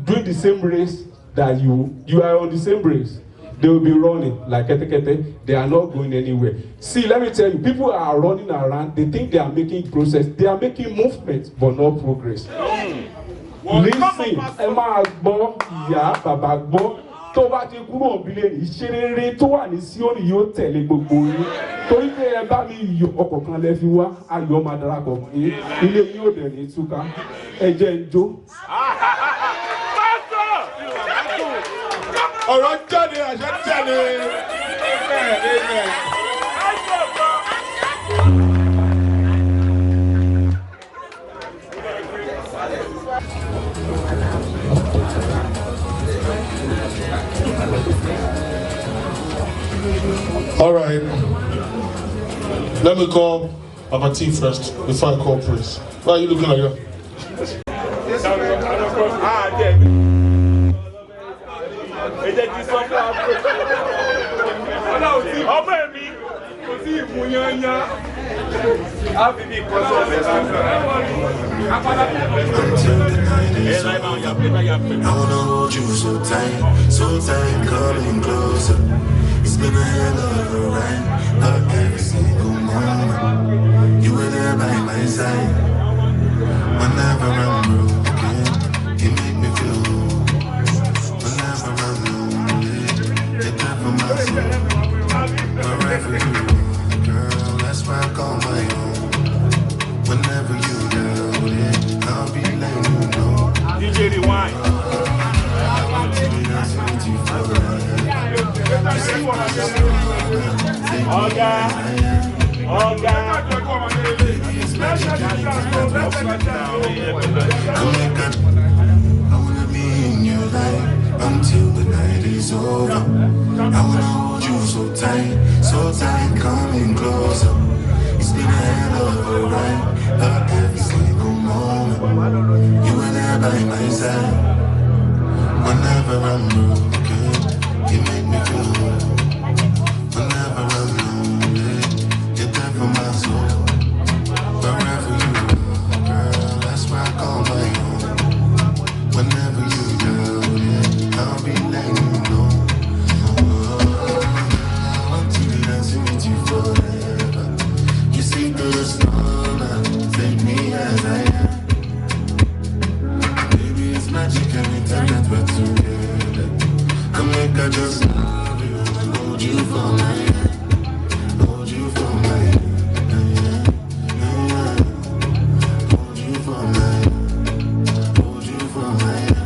doing the same race that you are on the same race. They will be running like kete. They are not going anywhere. See, let me tell you, people are running around. They think they are making progress. They are making movement, but not progress. Listen, ẹ máa gbọ́ ìyá bàbá gbọ́. Tó bá ti kúrò òbílẹ̀ ìṣerere tó wà ní Síónì yóò tẹ̀lé gbogbo yín. Torí pé ẹ bá mi yọ ọkọ̀ kan lẹ fi wá, ayọ̀ máa darapọ̀ mọ́ yín. Ilé yín ò dẹ̀ ní túká. Ẹ jẹ́ ń jó. Ọ̀rọ̀ jáde, àṣẹ jáde. Amen. All right. Let me call Papa T first before I call Prince. Why are you looking like that? I wanna hold you so tight, coming closer. It's been a hell of a ride, but every single moment you were there by my side. Whenever I'm broken, you make me feel whole. Whenever I'm lonely, you're there for my soul. Wherever you are, girl, that's why I call my own. Whenever you doubt it, I'll be letting you know. DJ Rewind. I wanna be in your life until the night is over. I wanna hold you so tight, coming closer. It's been a hell of a ride, but every single moment you were there by my side. Whenever I'm broken, you make me feel whole. Whenever I'm lonely, you're there for my soul. Wherever you are, girl, that's why I call my own. Whenever you doubt it, I'll be letting you know. I want to be dancing with you forever. You see through the storm and take me as I am. Baby, it's magic anytime that we're together. Come make I just love you and hold you for my hand. Hold you for my hand. Hold you for my hand. Hold you for my hand.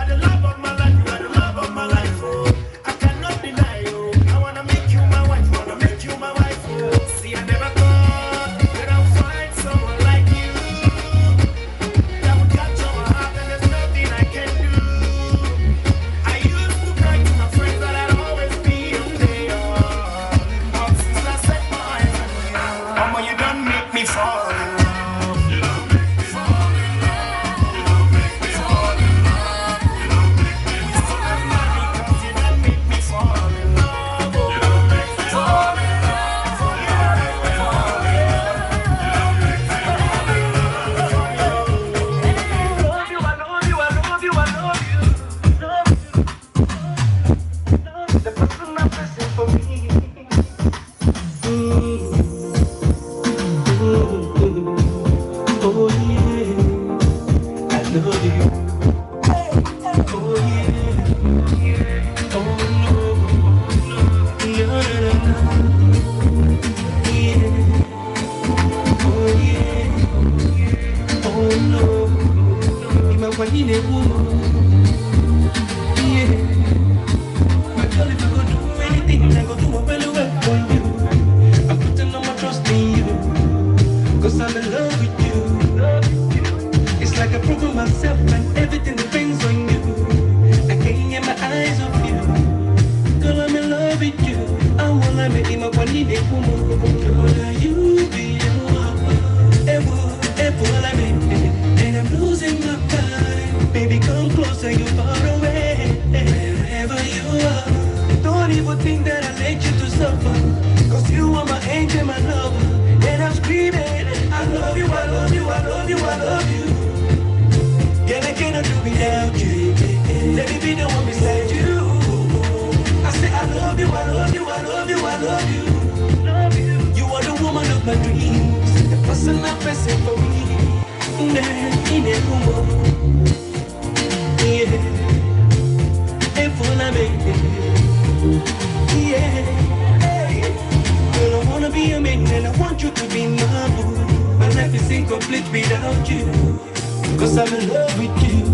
Love of my life, you are My girl, if you go do anything, I go do my well for you. I'm putting all my trust in you, cause I'm in love with you. It's like I've proven myself and everything depends on you. I can't get my eyes off you. Girl, I'm in love with you. I wanna make him a funny day. Girl, you be the and I'm losing my mind. Baby, come closer, you're far away. Wherever you are, don't even think that I let you to suffer. Cause you are my angel, my lover. And I'm screaming, I love you, I love you, I love you, I love you. Yeah, I cannot do without you. Let me be the one beside you. I say I love you, I love you, I love you, I love you. You are the woman of my dreams, the person I'm facing for me. Girl, I wanna be a man and I want you to be my boo. My life is incomplete without you, cause I'm in love with you.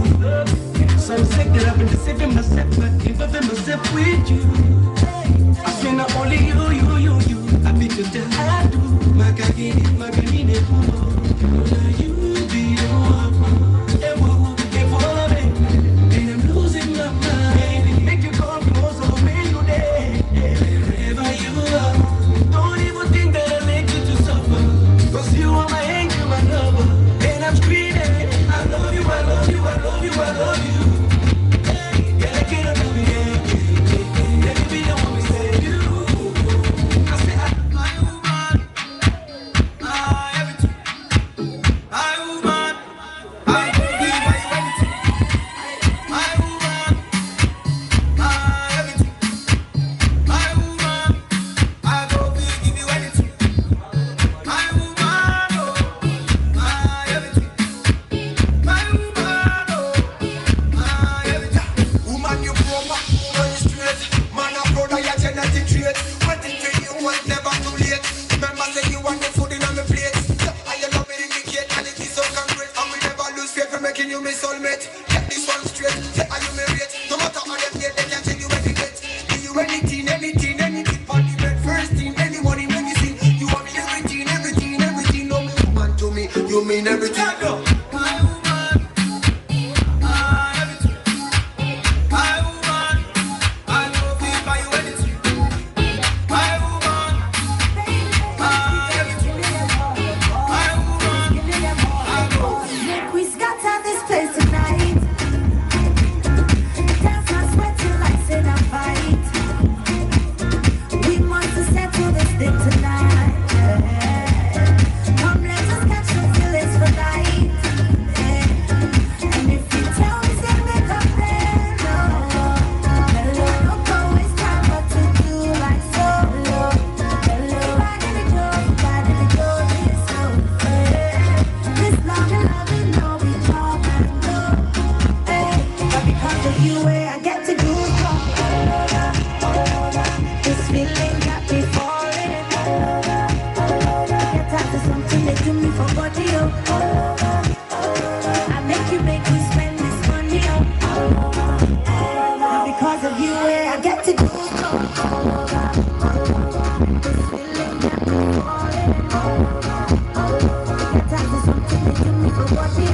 So I'm sick that I've been deceiving myself, but involving myself with you. I swear not only you. I beat you down, I do. Magagini, you be the one. And I'm losing my mind. Make you come closer, make you there. Wherever you are, don't even think that I let you to suffer. Cause you are my angel, my lover. And I'm screaming, I love you, I love you, I love you, I love you. Yeah, I cannot do it. Let me be the one beside you. I say, my woman, everything. My woman, I will be my everything. My woman, everything. My woman, I will be give you anything. My woman, my everything. My woman, my everything. Woman, you proper, you straight. Man, a brother, your genetic trait. Waiting for you was never too late. Remember, say you want the food in on the plate. I love it indicate, and it is so concrete. And we never lose faith for making you my soulmate. Get this one straight. Say, are you married? No matter how they play, they can't tell you anything. Give you anything, anything for the bed. First thing, any money, medicine. You want me everything. No me woman to me, you mean everything. My woman, everything. My woman, I will be by you anything. My woman, everything. My woman, I will. We scatter this place tonight. Dance and sweat till lights in a fight. We must settle this thing tonight. Come, let us catch the feelings for night. And if you tell me, say make up then, no. Hello, don't always time what to do like so. Hello, riding the door, this so. This love and no, we talk and go. But because of you, I get to do this feeling got me falling. Get out to something they do me for body, I make you spend this money, But because of you, I get to do this feeling got me falling. Get out to something they do me for body,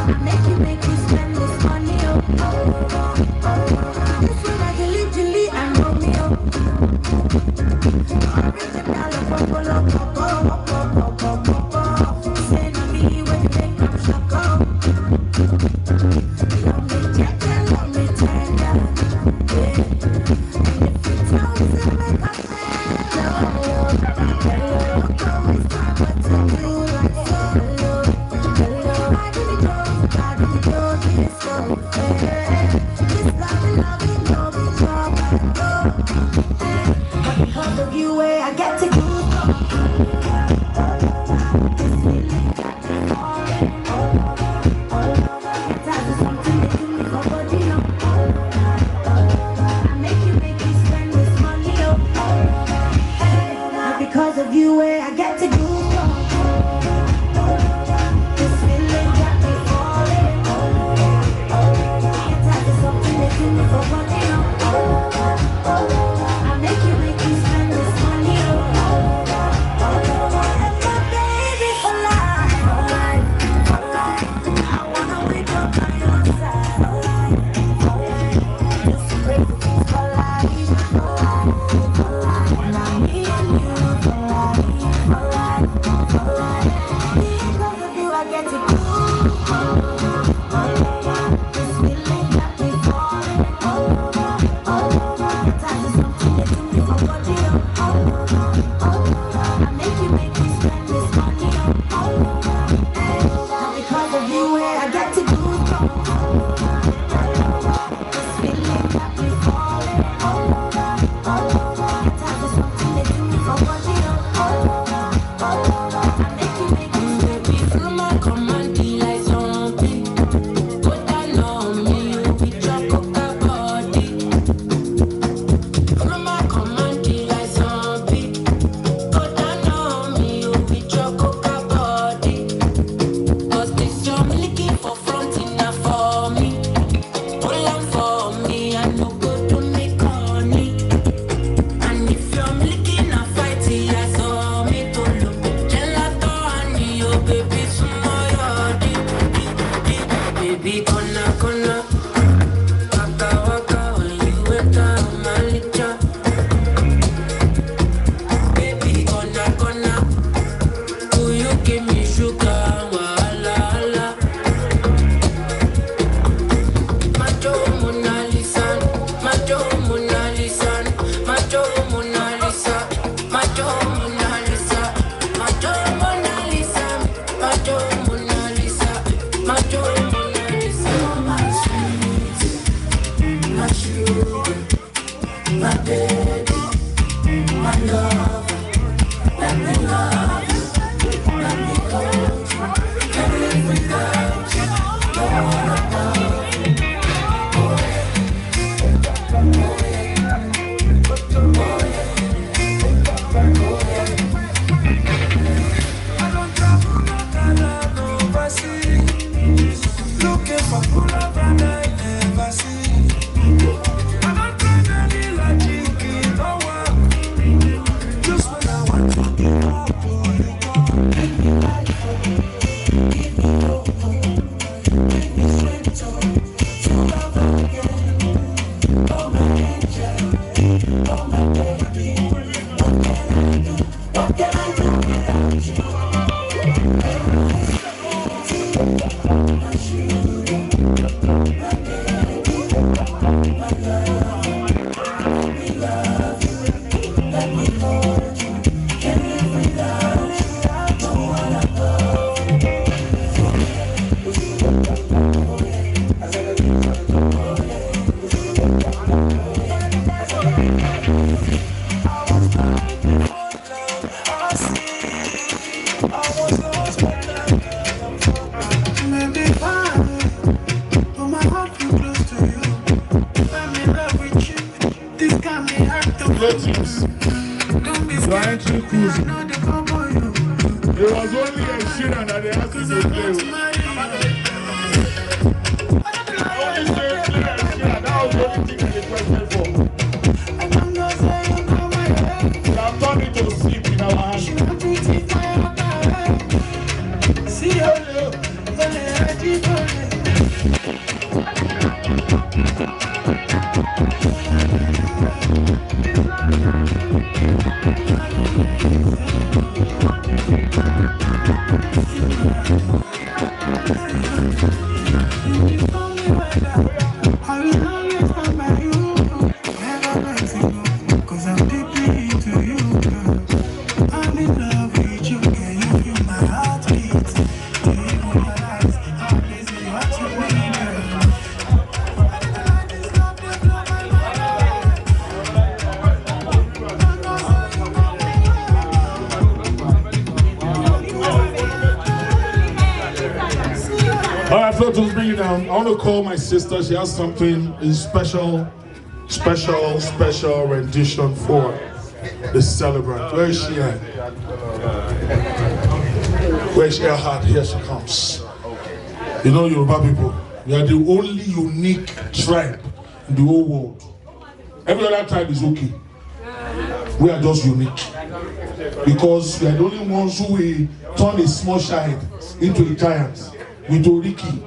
I make you spend this money, This is like Julie and Romeo. Original say no me when you make them shock up. Love me gentle, love me tender. And if you tell me to make up look always try what to do like so. Hello, I really do this so. This love and no be trouble and go. But because of you, I get to do this feeling got me falling. Get out of something they do me for body, I make you spend this money, But because of you, I get to do this feeling got me falling. Relatives, you are entering cruising. There was only a Sheeran that they asked you to play with. Only say play a Sheeran, that was the only thing that they requested for. We have turned it to sleep in our hands. I want to call my sister. She has something special rendition for the celebrant. Where is she at? Where's her heart? Here she comes. You know, Yoruba people, we are the only unique tribe in the whole world. Every other tribe is okay. We are just unique because we are the only ones who will turn a small child into a giant with Oriki.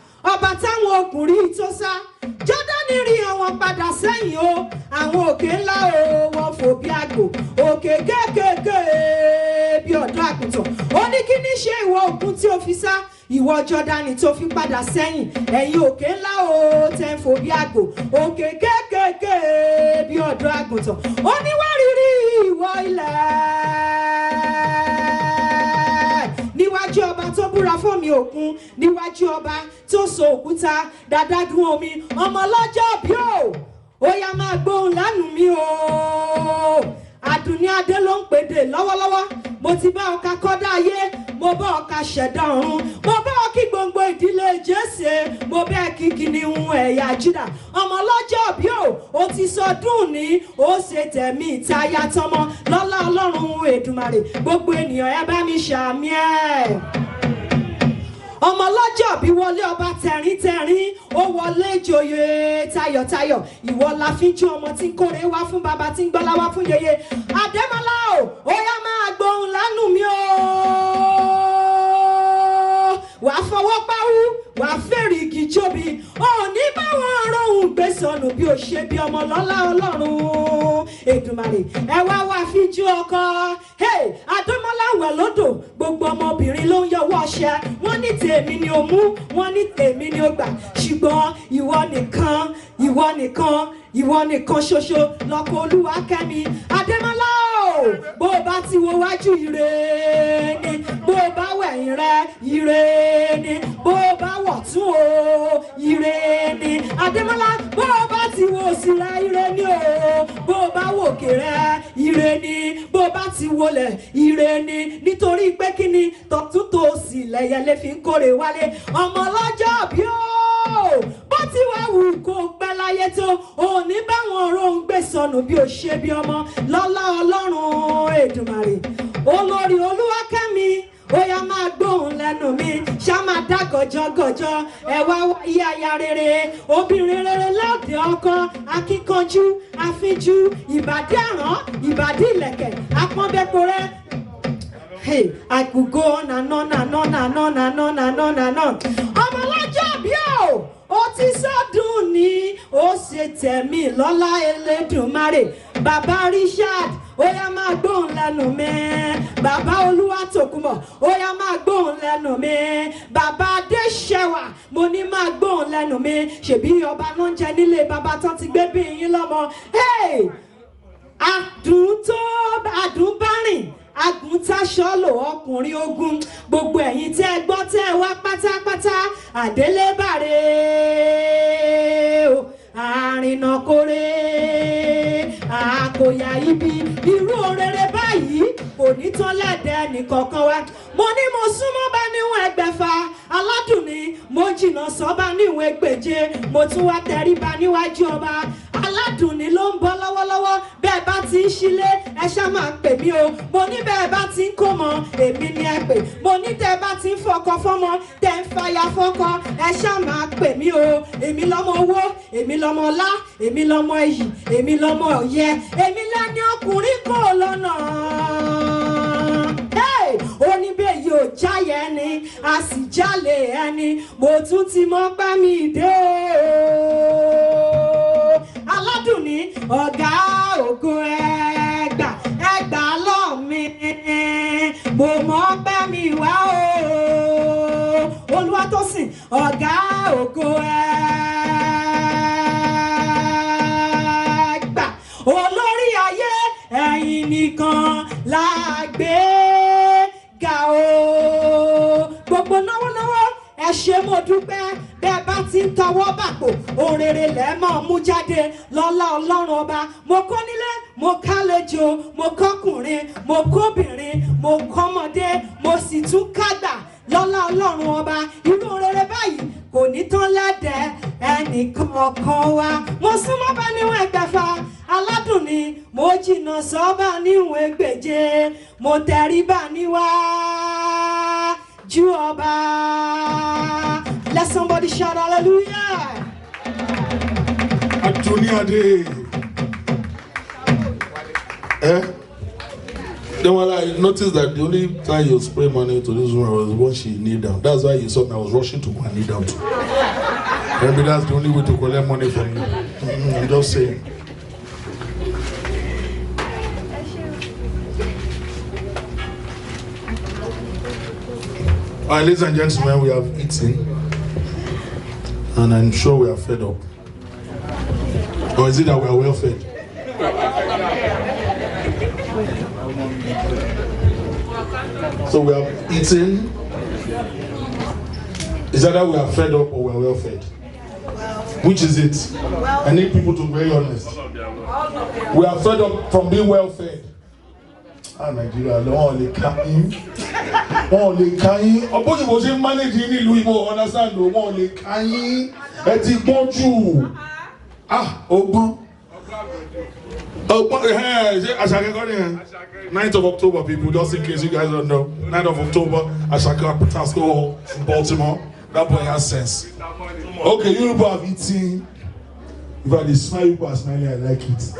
ọba táwọn ọkùnrin tó sá Jọ́dánì rí àwọn padà sẹ́yìn o àwọn òkè ńlá o wọ́n fò bí àgbò òkè kéékèèké bí ọ̀dọ́ àgùntàn ó ní kí ní ṣe ìwọ òkun tí ó fi sá ìwọ Jọ́dánì tó fi padà sẹ́yìn ẹ̀yin òkè ńlá o tẹ́ ń fò bí àgbò òkè kéékèèké bí ọ̀dọ́ àgùntàn ó ní wá rírí ìwọ ilẹ̀ níwájú ọba tó búra fún mi òkun níwájú ọba tó so òkúta dáadáa omi ọmọ ọlọ́jọ́ bí ó yá máa gbóhùn lẹ́nu mi o Àdùnní Adé ló ń pèdè lọ́wọ́lọ́wọ́ mo ti bá ọkà kọ́dá ayé mo bá ọkà ṣẹ̀dá ọ̀run mo bá ọkí gbogbo ìdílé Jésè mo bẹ́ẹ̀ kí kìnìún ẹ̀yà Júdà ọmọ ọlọ́jọ́ bí ó ti sọdún ní ó ṣe tẹ̀mí ìtayà tọmọ lọ́lá Ọlọ́run Èdùmàrè gbogbo ènìyàn ẹ bá mi ṣàmì ẹ̀. ọmọ ọlọ́jọ́ bí wọlé ọba tẹ̀rín ó wọlé ìjòyè tayọ̀tayọ̀ ìwọ la fi jó ọmọ tí ń kórè wá fún bàbá tí ń gbọ́lá wá fún yeye Adémọ́lá ó yá máa gbóhùn lánùú mi o wàá fọwọ́ páwú wàá fèrè igi jóbi ò ní báwọn ọ̀rọ̀hún gbé sọnù bí ó ṣe bí ọmọ lọ́lá Ọlọ́run Èdùmàrè ẹ wá fi jú ọkọ Adémọ́lá wẹ̀ lódò gbogbo ọmọbìnrin ló ń yọwọ́ ọṣẹ wọ́n ní tèmi ni ó mú wọ́n ní tèmi ni ó gbà ṣùgbọ́n ìwọ nìkan ṣoṣo lọ́kọ Olúwakẹ́mi Adémọ́lá bó o bá ti wo wájú ire ni bó o bá wẹ̀yìn rẹ ire ni bó o bá wọ̀ tún o ire ni Adémọ́lá bó o bá ti wo òsì rẹ ire ni o bó o bá wò òkè rẹ ire ni bó o bá ti wọlẹ̀ ire ni nítorí pé kí ni tọ̀tún tòsì lẹ́yẹlé fi ń kórè wálé ọmọ ọlọ́jọ́ bí ó bó ti wá wù kó pẹ́ láyé tó òní báwọn ọ̀rọ̀ ń gbé sọnù bí ó ṣe bí ọmọ lọ́lá Ọlọ́run Èdùmàrè olórí Olúwakẹ́mi ó yá máa gbóhùn lẹ́nu mi ṣá máa dá gọ̀jọ́gọ̀jọ́ ẹ wá wáyé aya rere obìnrin rere lóde ọkọ akíkanjú afínjú ìbàdí àrán ìbàdí ìlẹ̀kẹ̀ apọ́nbẹ́pọ̀rẹ́. Hey, I could go on and on and on and on and on and on and on. ọmọ ọlọ́jọ́ bí ó ó ti sọ́dún ní ó ṣe tẹ̀mí lọ́lá Elédùmarè. Bàbá Richard ó yá máa gbóhùn lẹ́nu mi. Bàbá Olúwatókunbọ̀ ó yá máa gbóhùn lẹ́nu mi. Bàbá Adéṣẹwà mo ní máa gbóhùn lẹ́nu mi. Ṣèbí ọba ló ń jẹ nílé bàbá tán ti gbé bí yín lọ́mọ. Hey! Àdùnbárìn agùntàṣọ́lò ọkùnrin ogun gbogbo ẹ̀yin tẹ́ gbọ́ tẹ́ wá pátápátá àdélébàrè o àrìnàkórè àkòyà ibi irú orere báyìí kò ní tán lẹ́dẹ̀ẹ́ nìkankan wá. Mo ní mo súnmọ́ bá níwọ̀n ẹgbẹ̀fà aládùn ni mo jìnnà sọ́ba níwọ̀n ẹgbẹ̀je mo tún wá tẹríba níwájú ọba aládùn ni ló ń bọ́ lọ́wọ́lọ́wọ́ bẹ́ẹ̀ bá ti ń ṣílé ẹ ṣá máa pè mí o. Mo ní bẹ́ẹ̀ bá ti ń kó mọ èmi ni ẹ pè. Mo ní tẹ́ bá ti ń fọkọ fọ́mọ tẹ́ ń fàyà fọ́kọ ẹ ṣá máa pè mí o. Èmi lọ́mọ owó èmi lọ́mọ ọlá èmi lọ́mọ iyì èmi lọ́mọ ọ̀yẹ èmi lẹ́ni ọkùnrin kò lọ́nà. Oníbẹ̀ yóò jáyẹ ẹni a sì jálè ẹni mo tún ti mọ́ pẹ́ mi dé o. Aládùn ní ọ̀gá ògo ẹgbà lọ́mí mo mọ́ pẹ́ mi wá o. Olúwatósìn ọ̀gá ògo ẹgbà olórí ayé ẹ̀yin nìkan la gbé ga o. Gbogbo náwó ẹ ṣé mo dúpẹ́ bẹ́ẹ̀ bá ti ń tọwọ́ bàpò òrèrè lẹ́mọ̀ mú jáde lọ́lá Ọlọ́run ọba. Mo kó nílé mo kálejò mo kọ́kùnrin mo kóbìnrin mo kọ́mọdé mo sì tún kágbà lọ́lá Ọlọ́run ọba. Irú òrèrè báyìí kò ní tán lẹ́dẹ̀ẹ́ ẹnìkankan wa. Mo súnmọ́ bá níwọ̀n ẹgbẹ̀fà aládùn ni mo jìnnà sọ́ba níwọ̀n ẹgbẹ̀je mo tẹríba níwájú ọba. Let somebody shout hallelujah. Adoniade. Then when I noticed that the only time you spray money to this woman was when she kneel down. That's why you saw me. I was rushing to go and kneel down too. Maybe that's the only way to collect money from you. I'm just saying. All right, ladies and gentlemen, we have eaten, and I'm sure we are fed up. Or is it that we are well fed? So we have eaten. Is that we are fed up or we are well fed? Which is it? I need people to be very honest. We are fed up from being well fed. Nigeria, don't only carry. Only carry. Opposing was managing in Louis, understand? Only carry. Eti bonjour. Ogbon. Ogbon. 9th of October, people, just in case you guys don't know. 9th of October, Ashaka Patasco Hall in Baltimore. That boy has sense. Okay, you people have eaten. If I smile, you people are smiling, I like it.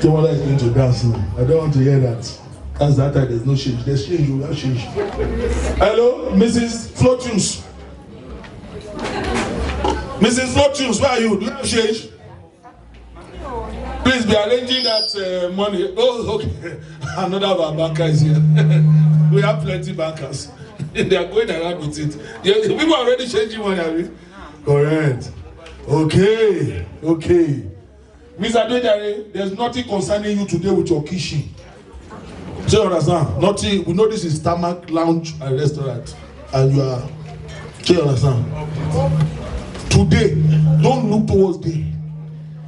Ademola is going to dance now. I don't want to hear that. That's that time, there's no change. There's change, we have change. Hello, Mrs. Flotius. Mrs. Flotius, where are you? Do you have change? Please be arranging that money. Oh, okay. Another of our bankers here. We have plenty bankers. They are going around with it. People are already changing money, have you? Correct. Okay. Okay. Mr. Adejare, there's nothing concerning you today with your kitchen. Do you understand? Nothing. We know this is Tarmac Lounge and Restaurant. And you are. Do you understand? Today, don't look towards there.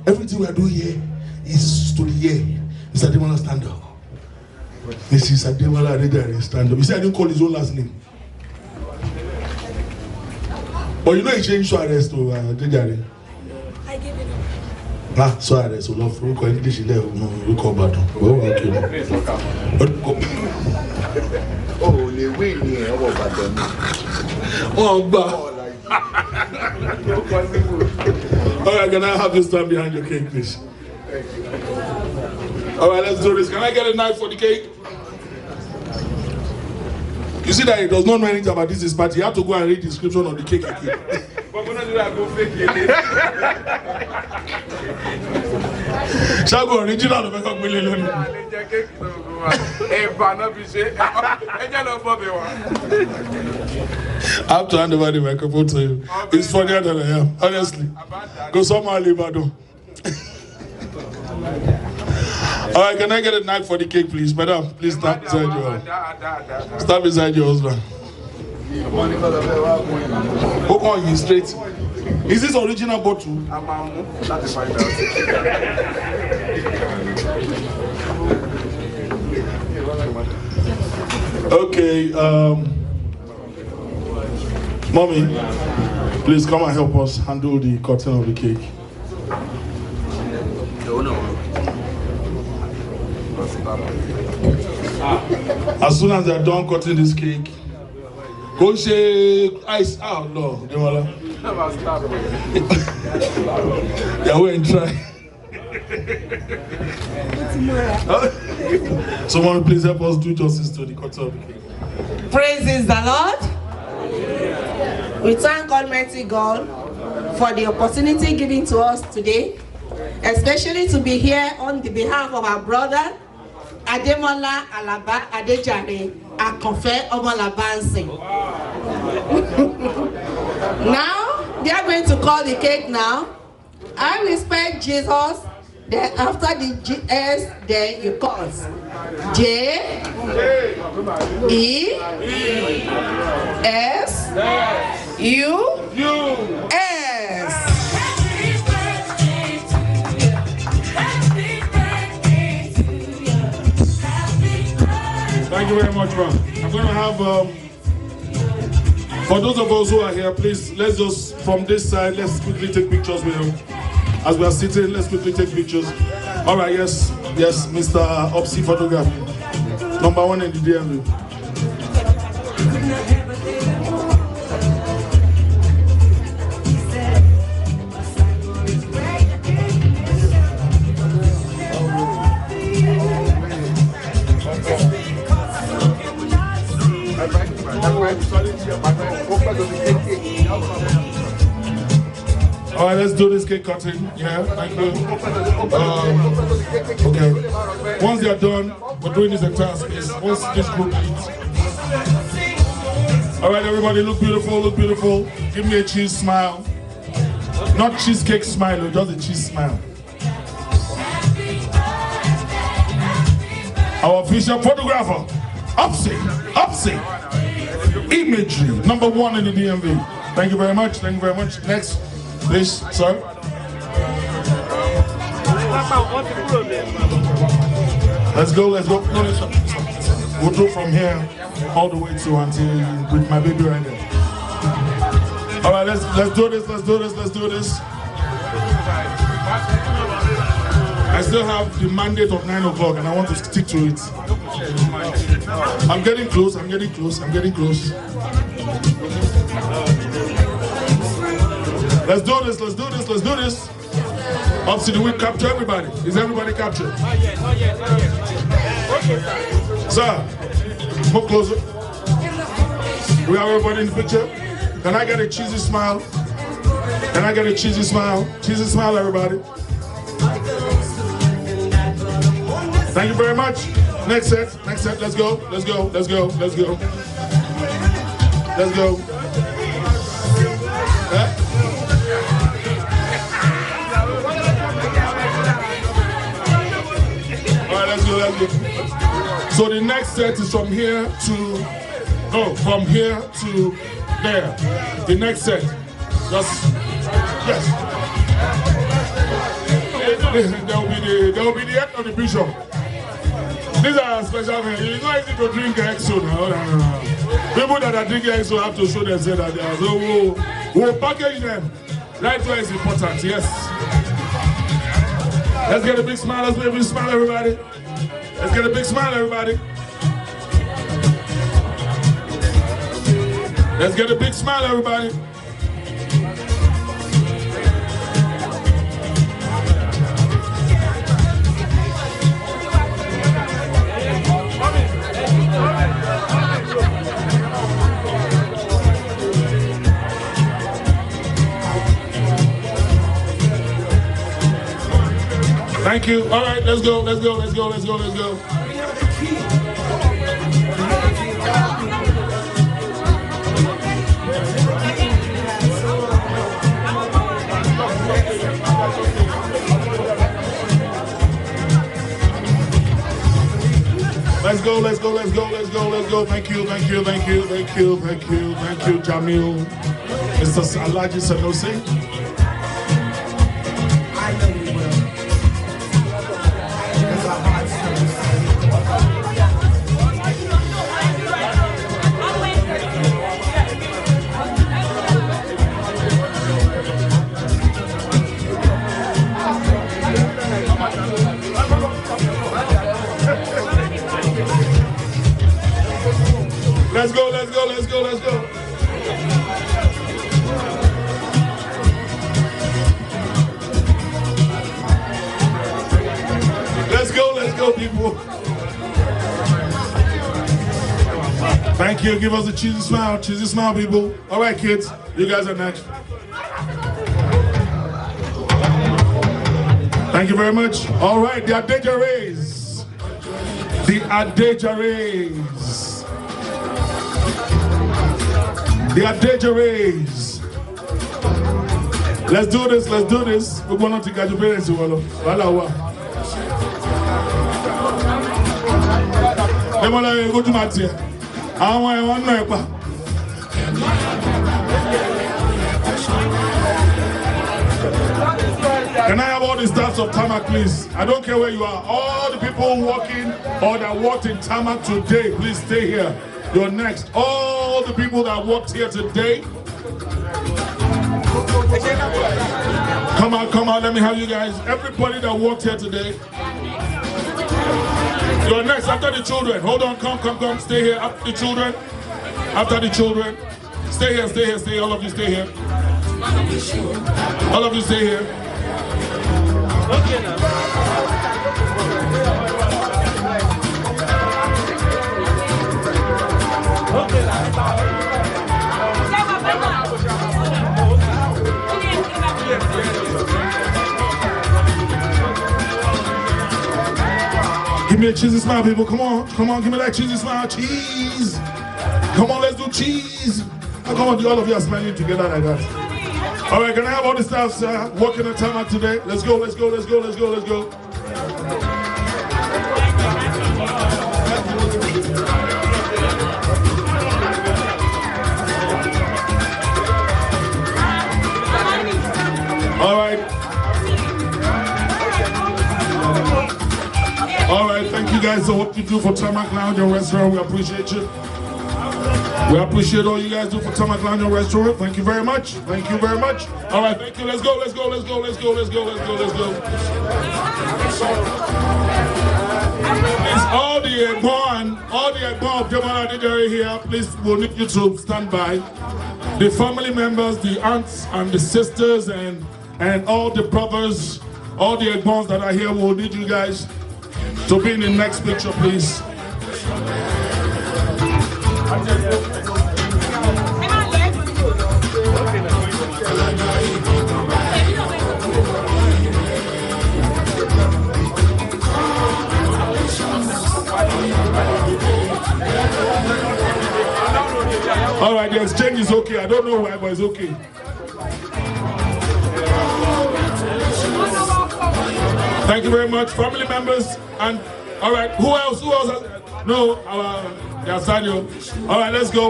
Everything we are doing here is to the year. Mr. Ademola, stand up. Mrs. Ademola Adejare, stand up. You see, I didn't call his own last name. But you know he changed to arrest to Adejare. I gave it up. So arrest. So love for English there. No, we call bad. Oh, okay. Oh, the way here. Oh, bad. All right, can I have you stand behind your cake, please? All right, let's do this. Can I get a knife for the cake? You see that he does not know anything about this party. You have to go and read the description of the cake again. Shago original ló fẹ́ kọ́ gbélé lónìí. I have to hand over the microphone to you. It's funnier than I am, honestly. Go somewhere, Libado. All right, can I get a knife for the cake, please? Madam, please stand beside your husband. Stand beside your husband. Who can you straight? Is this original bottle? Okay, Mommy, please come and help us handle the cutting of the cake. As soon as they're done cutting this cake, go shake ice out, Lord. Ademola. Yeah, we ain't try. Someone please help us do justice to the cutting of the cake. Praises the Lord. We thank Almighty God for the opportunity given to us today, especially to be here on the behalf of our brother, Ademola Alaba Adejare, Akonfe Omolabansi. Now, they are going to call the cake now. I respect Jesus, then after the GS, then you call. J E S U S. Thank you very much, man. I'm going to have, for those of us who are here, please, let's just, from this side, let's quickly take pictures with him. As we are sitting, let's quickly take pictures. All right, yes, Mr. Opsi Photography, #1 in the DMV. All right, let's do this cake cutting. Yeah, thank you. Okay. Once they are done, we're doing this entire space. Once this group eats. All right, everybody, look beautiful, look beautiful. Give me a cheese smile. Not cheesecake smile, just a cheese smile. Our official photographer, Upsy. Imagery, #1 in the DMV. Thank you very much, thank you very much. Next, please, sir. Let's go. No, we'll do from here all the way to until with my baby right there. All right, let's do this. I still have the mandate of 9 o'clock and I want to stick to it. I'm getting close. Let's do this. Up to the week, capture everybody. Is everybody captured? Sir, move closer. We have everybody in the picture. Can I get a cheesy smile? Cheesy smile, everybody. Thank you very much. Next set, let's go. Yeah? All right, let's go. So the next set is from here to there. The next set, yes. There will be the end of the bishop. These are special men. It's not easy to drink EXO now. People that are drinking EXO have to show themselves that they are. So we'll package them. Right where is important, yes. Let's get a big smile, everybody. Let's get a big smile, everybody. Thank you. All right, let's go, let's go, let's go, let's go, let's go. Let's go, let's go, let's go, let's go, let's go. Thank you, thank you, thank you, thank you, thank you, thank you, Jamil. Mr. Alaji Sanusi. I know we will. Because our hearts Let's go, let's go, let's go, let's go. Let's go, people. Thank you. Give us a cheesy smile, people. All right, kids, you guys are next. Thank you very much. All right, the Adejares. The Adejares. The Adejares. Let's do this, let's do this. We're going to get your parents. Ademola, go to Matthew. I want to know. Can I have all the staffs of Tarmac, please? I don't care where you are. All the people working or that worked in Tarmac today, please stay here. You're next. All the people that worked here today. Come on, let me have you guys. Everybody that worked here today. You're next after the children. Hold on, come. Stay here after the children. After the children. Stay here. All of you stay here. All of you stay here. Okay now. Give me a cheesy smile, people. Come on, give me that cheesy smile. Cheese. Come on, let's do cheese. Come on, all of you are smiling together like that. All right, can I have all the staff working on time today? Let's go. All right, thank you guys for what you do for Tarmac Lounge and Restaurant. We appreciate you. We appreciate all you guys do for Tarmac Lounge and Restaurant. Thank you very much. Thank you very much. All right, thank you. Let's go. It's all the Egbon of Ademola Adejare here. Please, we'll need you to stand by. The family members, the aunts and the sisters and all the brothers, all the Egbons that are here, we'll need you guys to be in the next picture, please. All right, the exchange is okay. I don't know why, but it's okay. Thank you very much, family members. And all right, who else? No, Yasadio. All right, let's go.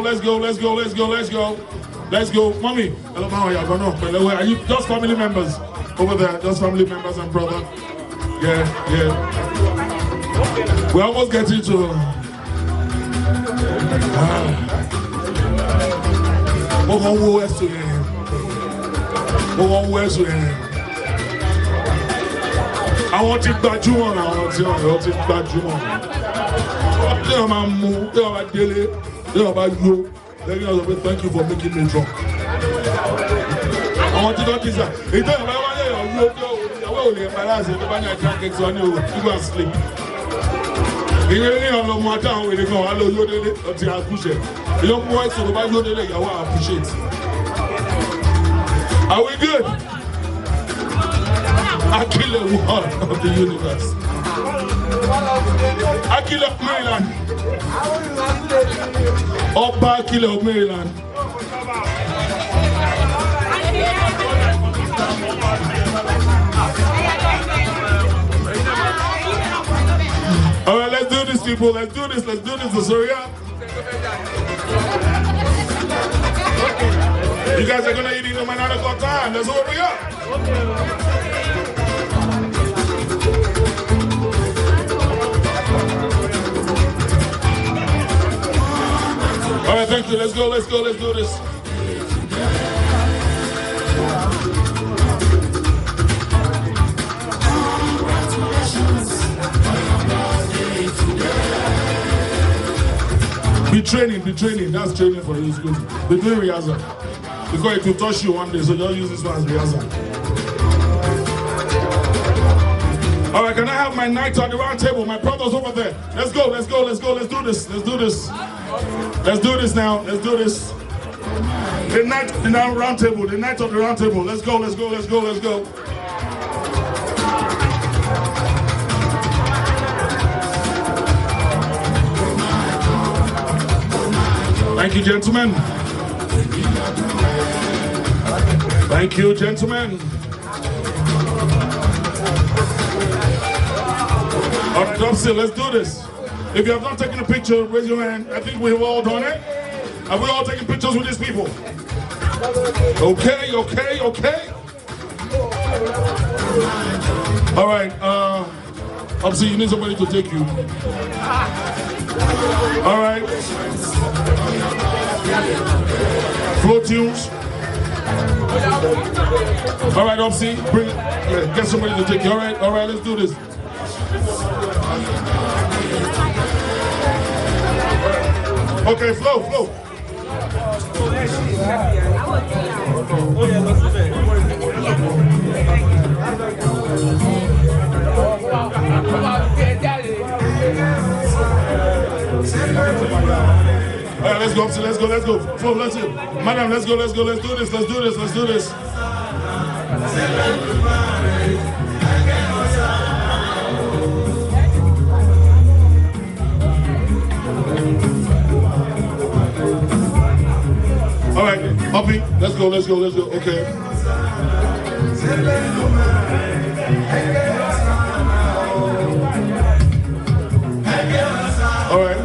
Mommy, are you just family members over there? Just family members and brother. Yeah. We're almost getting to. I want to gbajúmọ̀ náà, àwọn tí wọ́n ti gbajúmọ̀. Tí wọ́n máa mú, tí wọ́n máa délé, tí wọ́n máa yó, lẹ́yìn ọ̀sán pé thank you for making me drunk. Àwọn tí wọ́n ti sà, èyí tó yẹ máa wáyé ìyàwó ìyàwó ò lè embarrass ẹ̀ tó bá ní àìsàn kẹ́kẹ́ ní o, you go and sleep. Ìyẹn ní ọlọ́mọ àti àwọn èdè kan wà lọ yó délé, ọtí àkúṣẹ̀. Ìyẹn mú ẹ̀sùn tó bá yó délé, ìyàwó appreciate. Are we good? Akile one of the universe. Akile of Maryland. Oba Akile of Maryland. All right, let's do this, people. Let's do this. Let's do this. Let's hurry up. You guys are gonna eat in a 9 o'clock time. Let's hurry up. All right, thank you. Let's go. Let's go. Let's do this. Be training. That's training for you. It's good. Be doing rehearsal. Because it will touch you one day, so don't use this one as rehearsal. All right, can I have my knights on the round table? My brothers over there. Let's go. Let's do this. Let's do this now. Let's do this. The knight on the round table. The knight on the round table. Let's go. Thank you, gentlemen. Thank you, gentlemen. All right, Upsy, let's do this. If you have not taken a picture, raise your hand. I think we've all done it. Have we all taken pictures with these people? Okay. All right, Upsy, you need somebody to take you. All right. Flow tunes. All right, Upsy, get somebody to take you. All right, let's do this. Okay, flow. All right, let's go, Upsy, let's go. Flow, let's go. Madam, let's go. Let's do this. All right, Uppy, let's go. Okay. All right.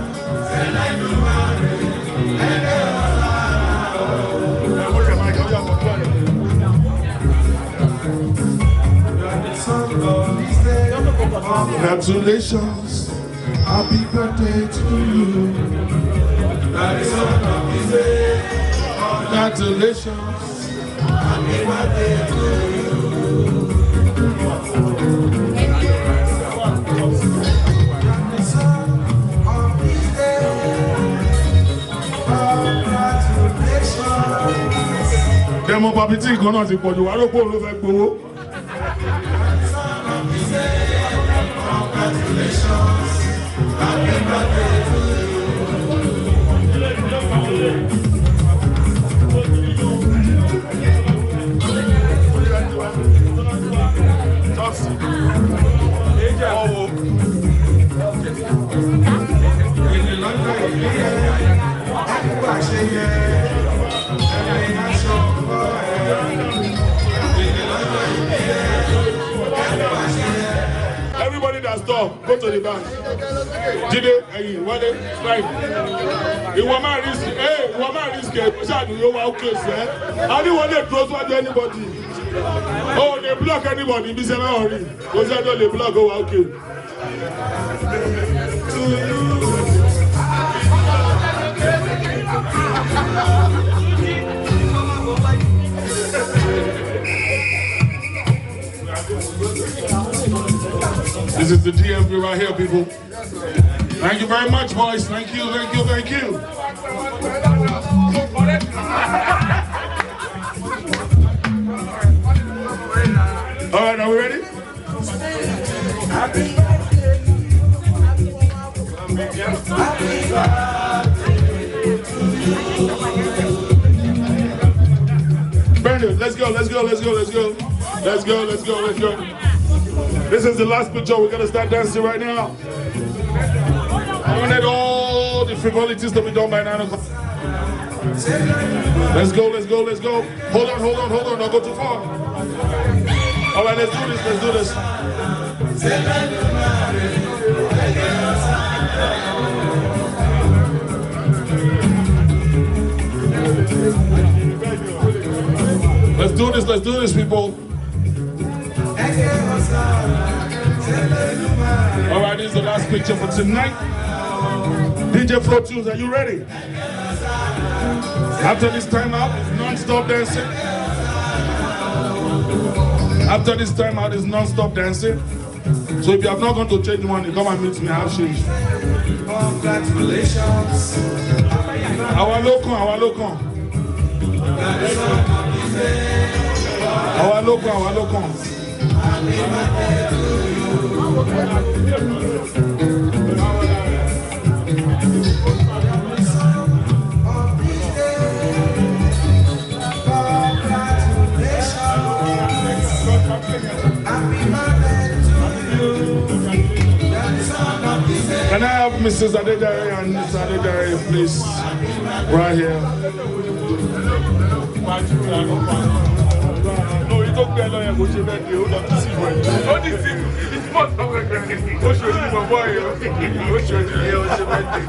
Congratulations, happy birthday to you. Congratulations, happy birthday to you. Demo papi tí nǹkan náà ti pọ̀jù wá lóko ló fẹ́ gbowó. Congratulations, happy birthday to Everybody that's done, go to the bank. Jide, Wale, strike. You want my risk? Hey, you want my risk? You want okay, sir? I don't want to close to anybody. Oh, they block anybody. Be saying, oh, because I don't they block. Oh, okay. This is the DMV right here, people. Thank you very much, boys. Thank you. All right, are we ready? Happy birthday to you. Brandon, let's go. This is the last picture. We're gonna start dancing right now. I wanted all the frivolities to be done by 9 o'clock. Let's go, let's go, let's go. Hold on, don't go too far. All right, let's do this, let's do this. Let's do this, people. All right, this is the last picture for tonight. DJ Flow Tunes, are you ready? After this time out, it's non-stop dancing. After this time out, it's non-stop dancing. So if you have not gone to change money, come and meet me. I have change. Congratulations. Our local. Our local. Can I have Mrs. Adejare and Mr. Adejare, please, right here? No, you don't get lawyer, go to bed, you don't see what. What is it? It's not something. What should you do, boy? What should you do? What's your birthday?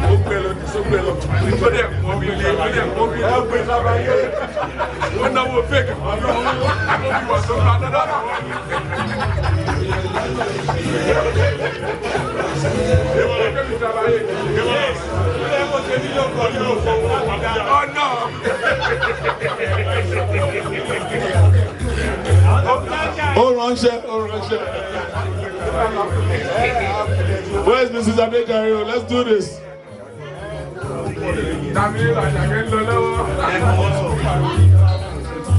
Oh, bello, so bello. What them? What we live? What them? What we live? What now? We're fake. What you want? So bad. Oh no! Oh, Ransha. Where's Mrs. Adejare? Let's do this.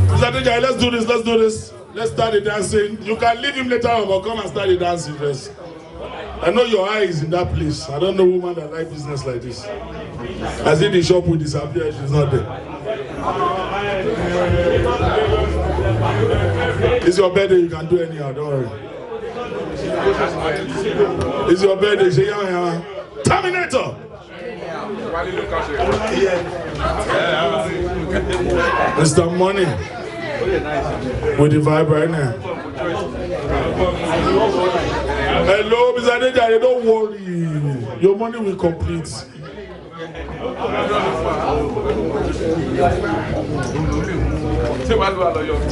Mrs. Adejare, let's do this. Let's start the dancing. You can leave him later on, but come and start the dancing first. I know your eye is in that place. I don't know woman that like business like this. As if the shop will disappear, she's not there. It's your birthday, you can do anyhow, don't worry. It's your birthday, say yeah. Terminator! Mr. Money. With the vibe right now. Hello, Mr. Adejare, don't worry. Your money will complete.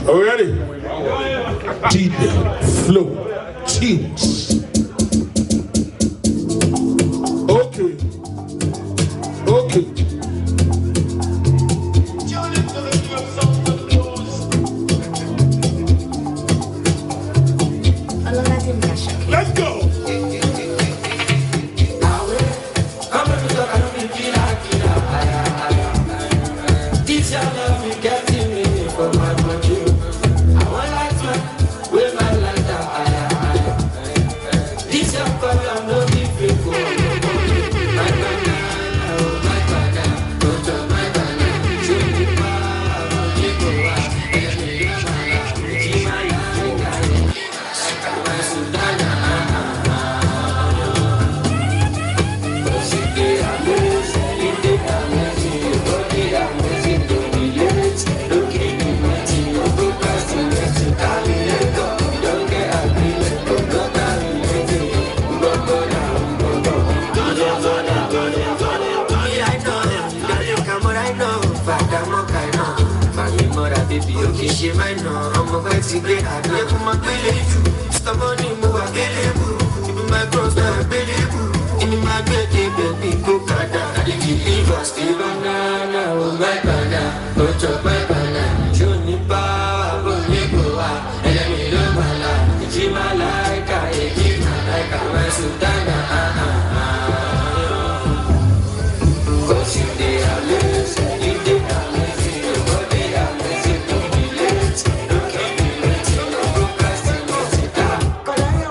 Are we ready? DJ Flow Tunes. Okay. Let's go. This your love is getting me for my body. I want like man with my light up. This your color no be fake. My banana, oh my banana, go to my banana. Show me power, you go out. Okay, she might know I'm a waxy great. I don't know my belly. Stop on him, move a belly. Give me my cross, now belly. In my baby, go kada. I didn't give us the banana, oh my banana. Go chop my banana. Show me power, go go out. And let me do my life. It's my like, my sultana. Cause you they are loose, you they are lazy. Color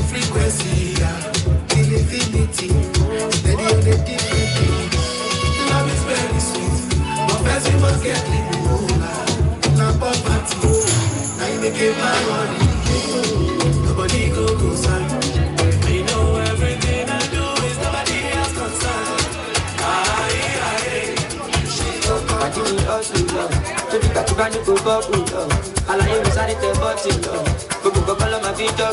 frequency, till infinity. Steady on the different beat. Love is very sweet, but first you must get it. Now poverty, now you make it my money. Nobody go side. I know everything I do is nobody else concerned. I do it all too long. To the cat, you go bubble love. I like you inside the bottle love. Go call my feet, go.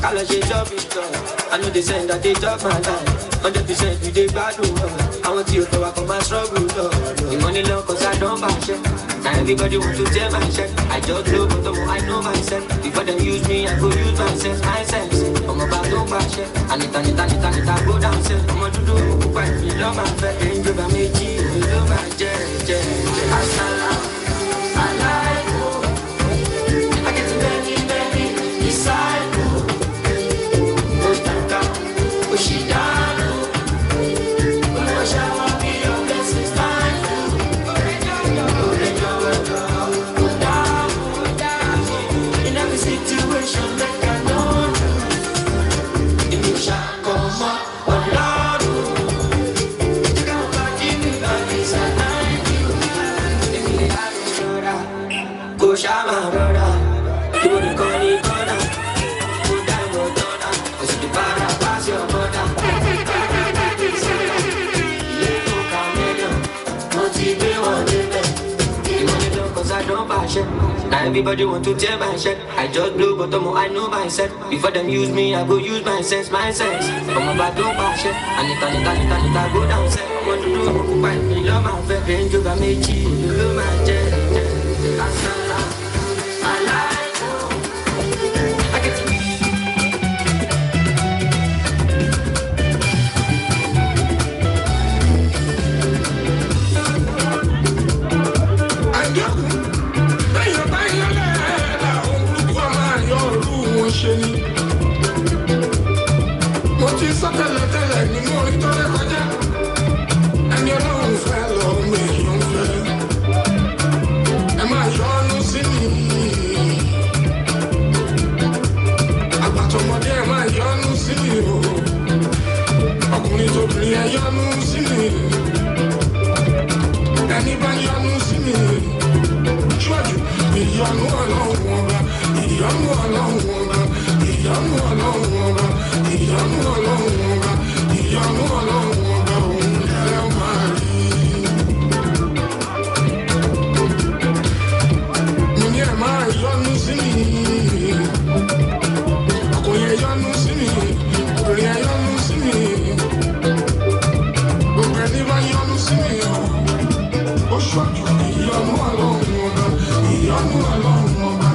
Color she chop it up. I know they say that they chop my life. 100% you dey bad love. I want you to work on my struggle love. The money long cause I don't buy shit. Now everybody want to tell my shit. I just know but I know myself. Before them use me, I go use myself. My sense. I'm about to buy shit. I need to go down self. I'm going to do quite me love my fat. Ain't you about me, you love my jet. I like you. I get to many disciples. Push it down. Shower me your blessings, time. Go down. In every situation, make I know. If you shall come up, Lord, you can't forgive me, but it's a night. If you have a brother, go shower my brother. You wouldn't call it brother. Go down, go down. Cause the father pass your brother. I don't buy shit. Now everybody want to tell my shit. I just blow but I know myself. Before them use me, I go use my sense. I'm about to buy shit. I need to go down set. I want to do find me love my friend. Range over me cheap, you love my jet. I like you. I get to mo ti sọ tẹ́lẹ̀ nínú orin tó rẹ̀ kọjá ẹni ọlọ́run fẹ́ lọ́mọ èèyàn fẹ́ ẹ máa yọ́nú sí mi àgbàtọ̀mọdé ẹ máa yọ́nú sí mi o ọkùnrin tóbìnrin ẹ yọ́nú sí mi ẹni bá yọ́nú sí mi ṣíwájú ìyọ́nú ọlọ́run ọba ìyọ́nú ọlọ́run ọba ìyọ́nú ọlọ́run ọba ìyọ́nú ọlọ́run ọba ìyọ́nú ọlọ́run ọba òun lẹ́ máa rí. mo ní ẹ máa yọ́nú sí mi ọkùnrin ẹ yọ́nú sí mi obìnrin ẹ yọ́nú sí mi gbogbo ẹni bá yọ́nú sí mi ó ṣọ́jú ìyọ́nú ọlọ́run ọba ìyọ́nú ọlọ́run ọba.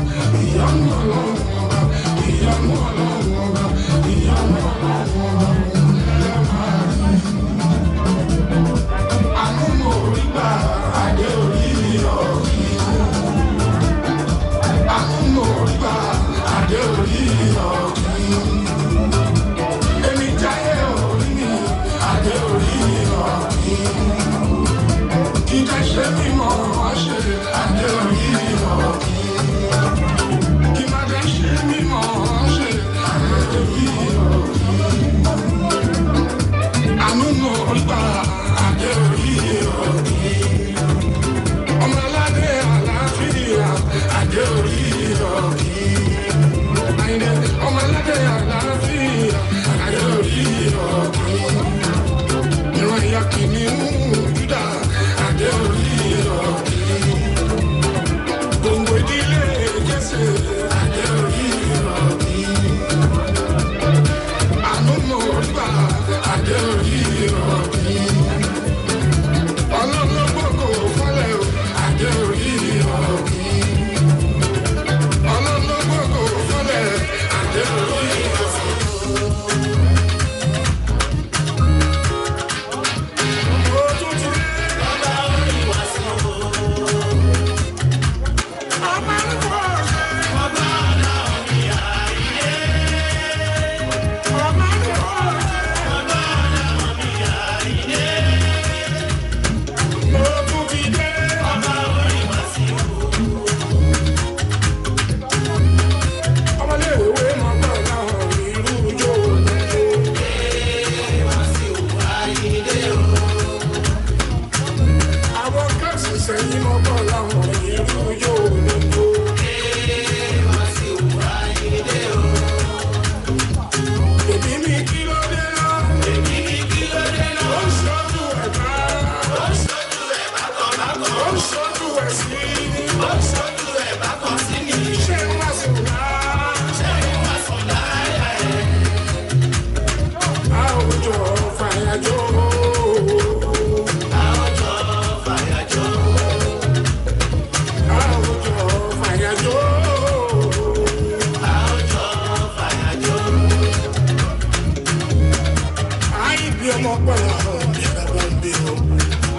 lọ́pọ̀lọpọ̀ ìjọba ń bí o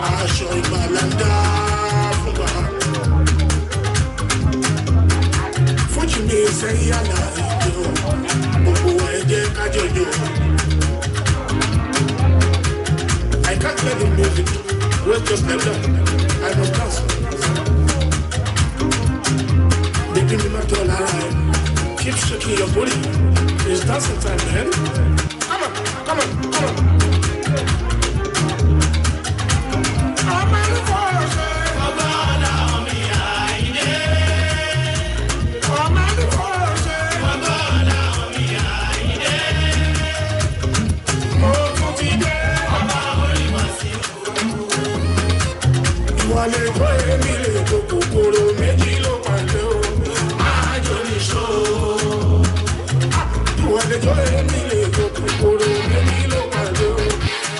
aṣọ ìgbàlódé fún wa. Fújì mi sẹ́yìn àná ìjọ gbogbo wa ẹ jẹ́ ká jọjọ. I can't let the music wait just like that. I must dance. Baby, me not all right. Keep shaking your body. It's dancing time, man. Come on, come on, come on. I'm on the force. I'm on the force. Wale tó èmi lè tó kòkòrò méjì ló pàdé o, máa jọ ní ṣó. Wale tó èmi lè tó kòkòrò méjì ló pàdé o,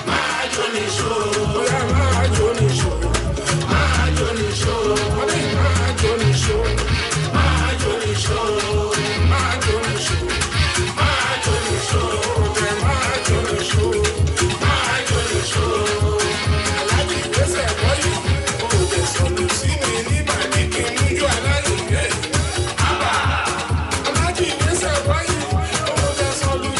máa jọ ní ṣó. Bóyá máa jọ ní ṣó, máa jọ ní ṣó. Wale máa jọ ní ṣó, máa jọ ní ṣó, máa jọ ní ṣó, máa jọ ní ṣó. Bóyá máa jọ ní ṣó, máa jọ ní ṣó. Aláàjì ìgbésẹ̀ wọ́yí. See me in my dick and you are like, yeah. Aláàjì ìgbésẹ̀ wáyé, ó jẹ́ sọ́dún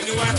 Anyone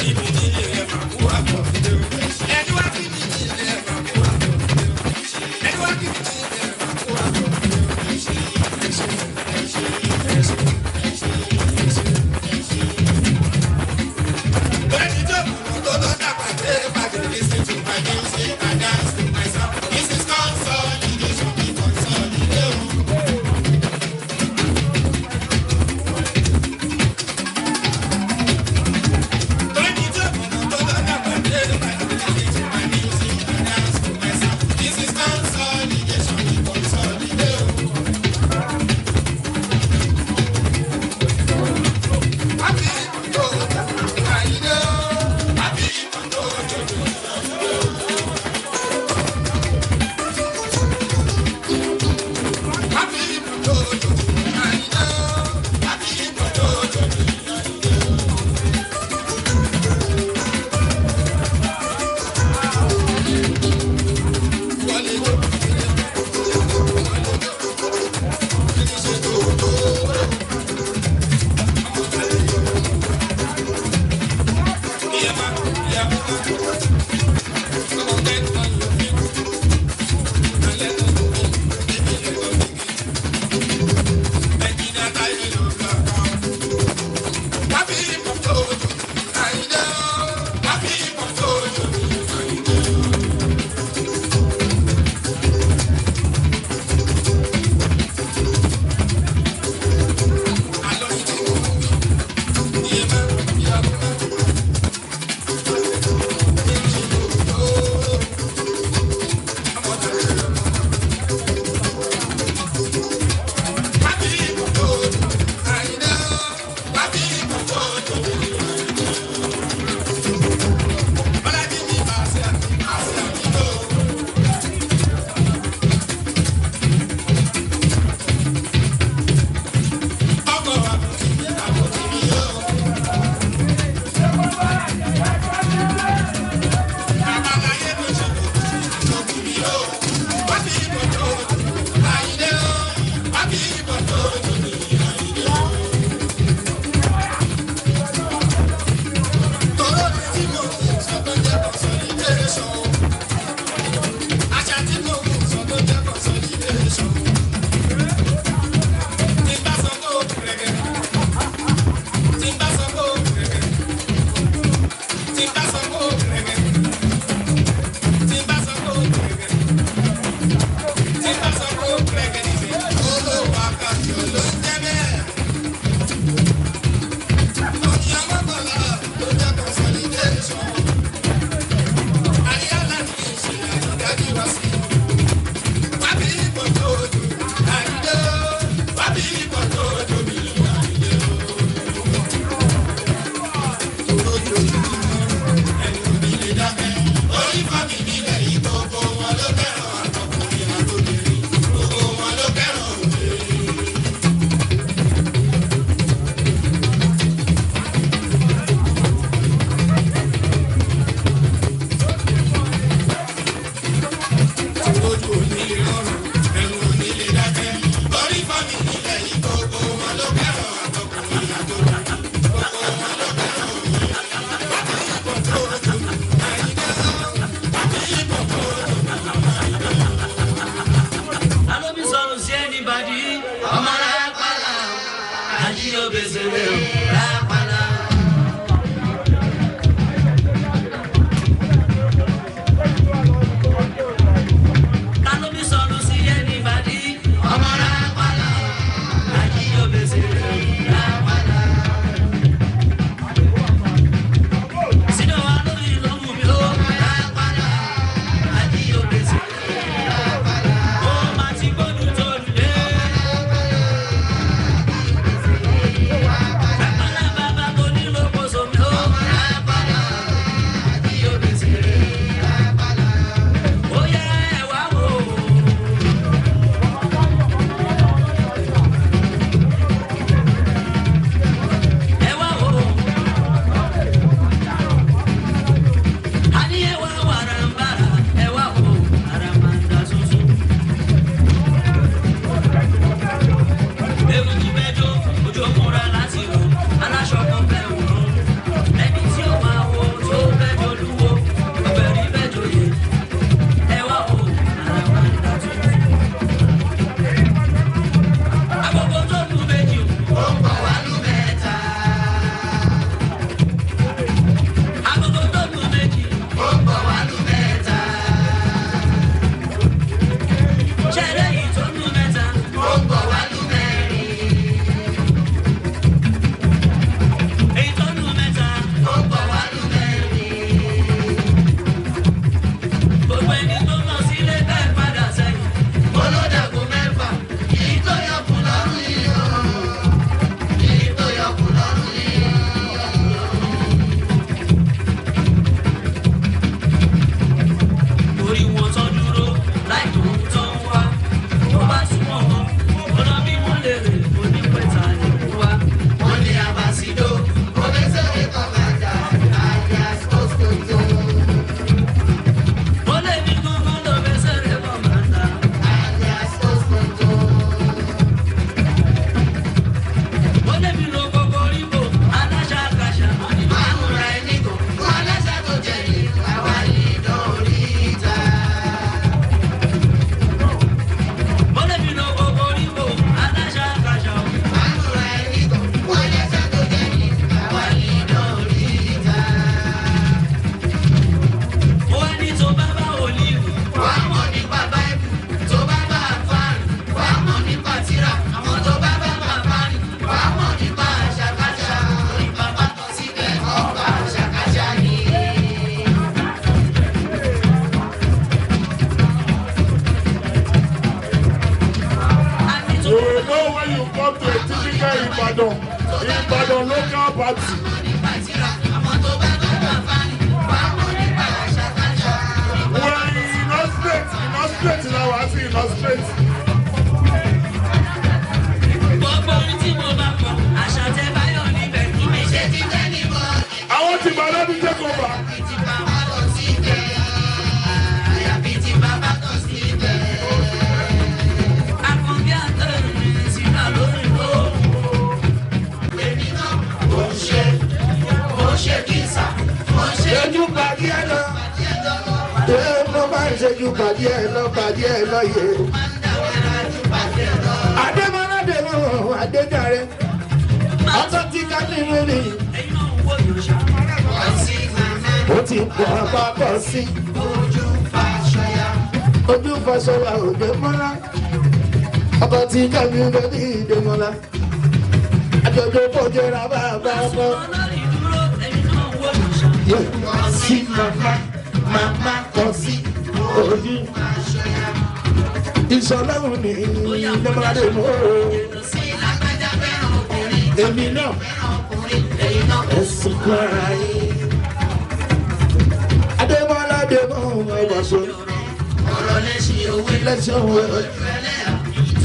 local party. Well, in our straight now, I see in our straight. I want to take over. Ademola Ademola Adejare. Ó ti pọ̀ àpapọ̀ sí. Ojú Fáṣọlá Òdèmọ́lá. Ọkọ̀ tí kẹ́mi lórí Ìdèmọ́lá. Àjọjọ fòjèrà bàbá ọkọ̀. Sí màmá kọ̀ sí ojú. Ìṣọ̀lọ́run ní Ìdèmọ́lá dè mọ́. Èmi náà. Ẹ̀sìn kan ara yìí. Ademola Ademola Iwaso. Lẹ́sìn òwe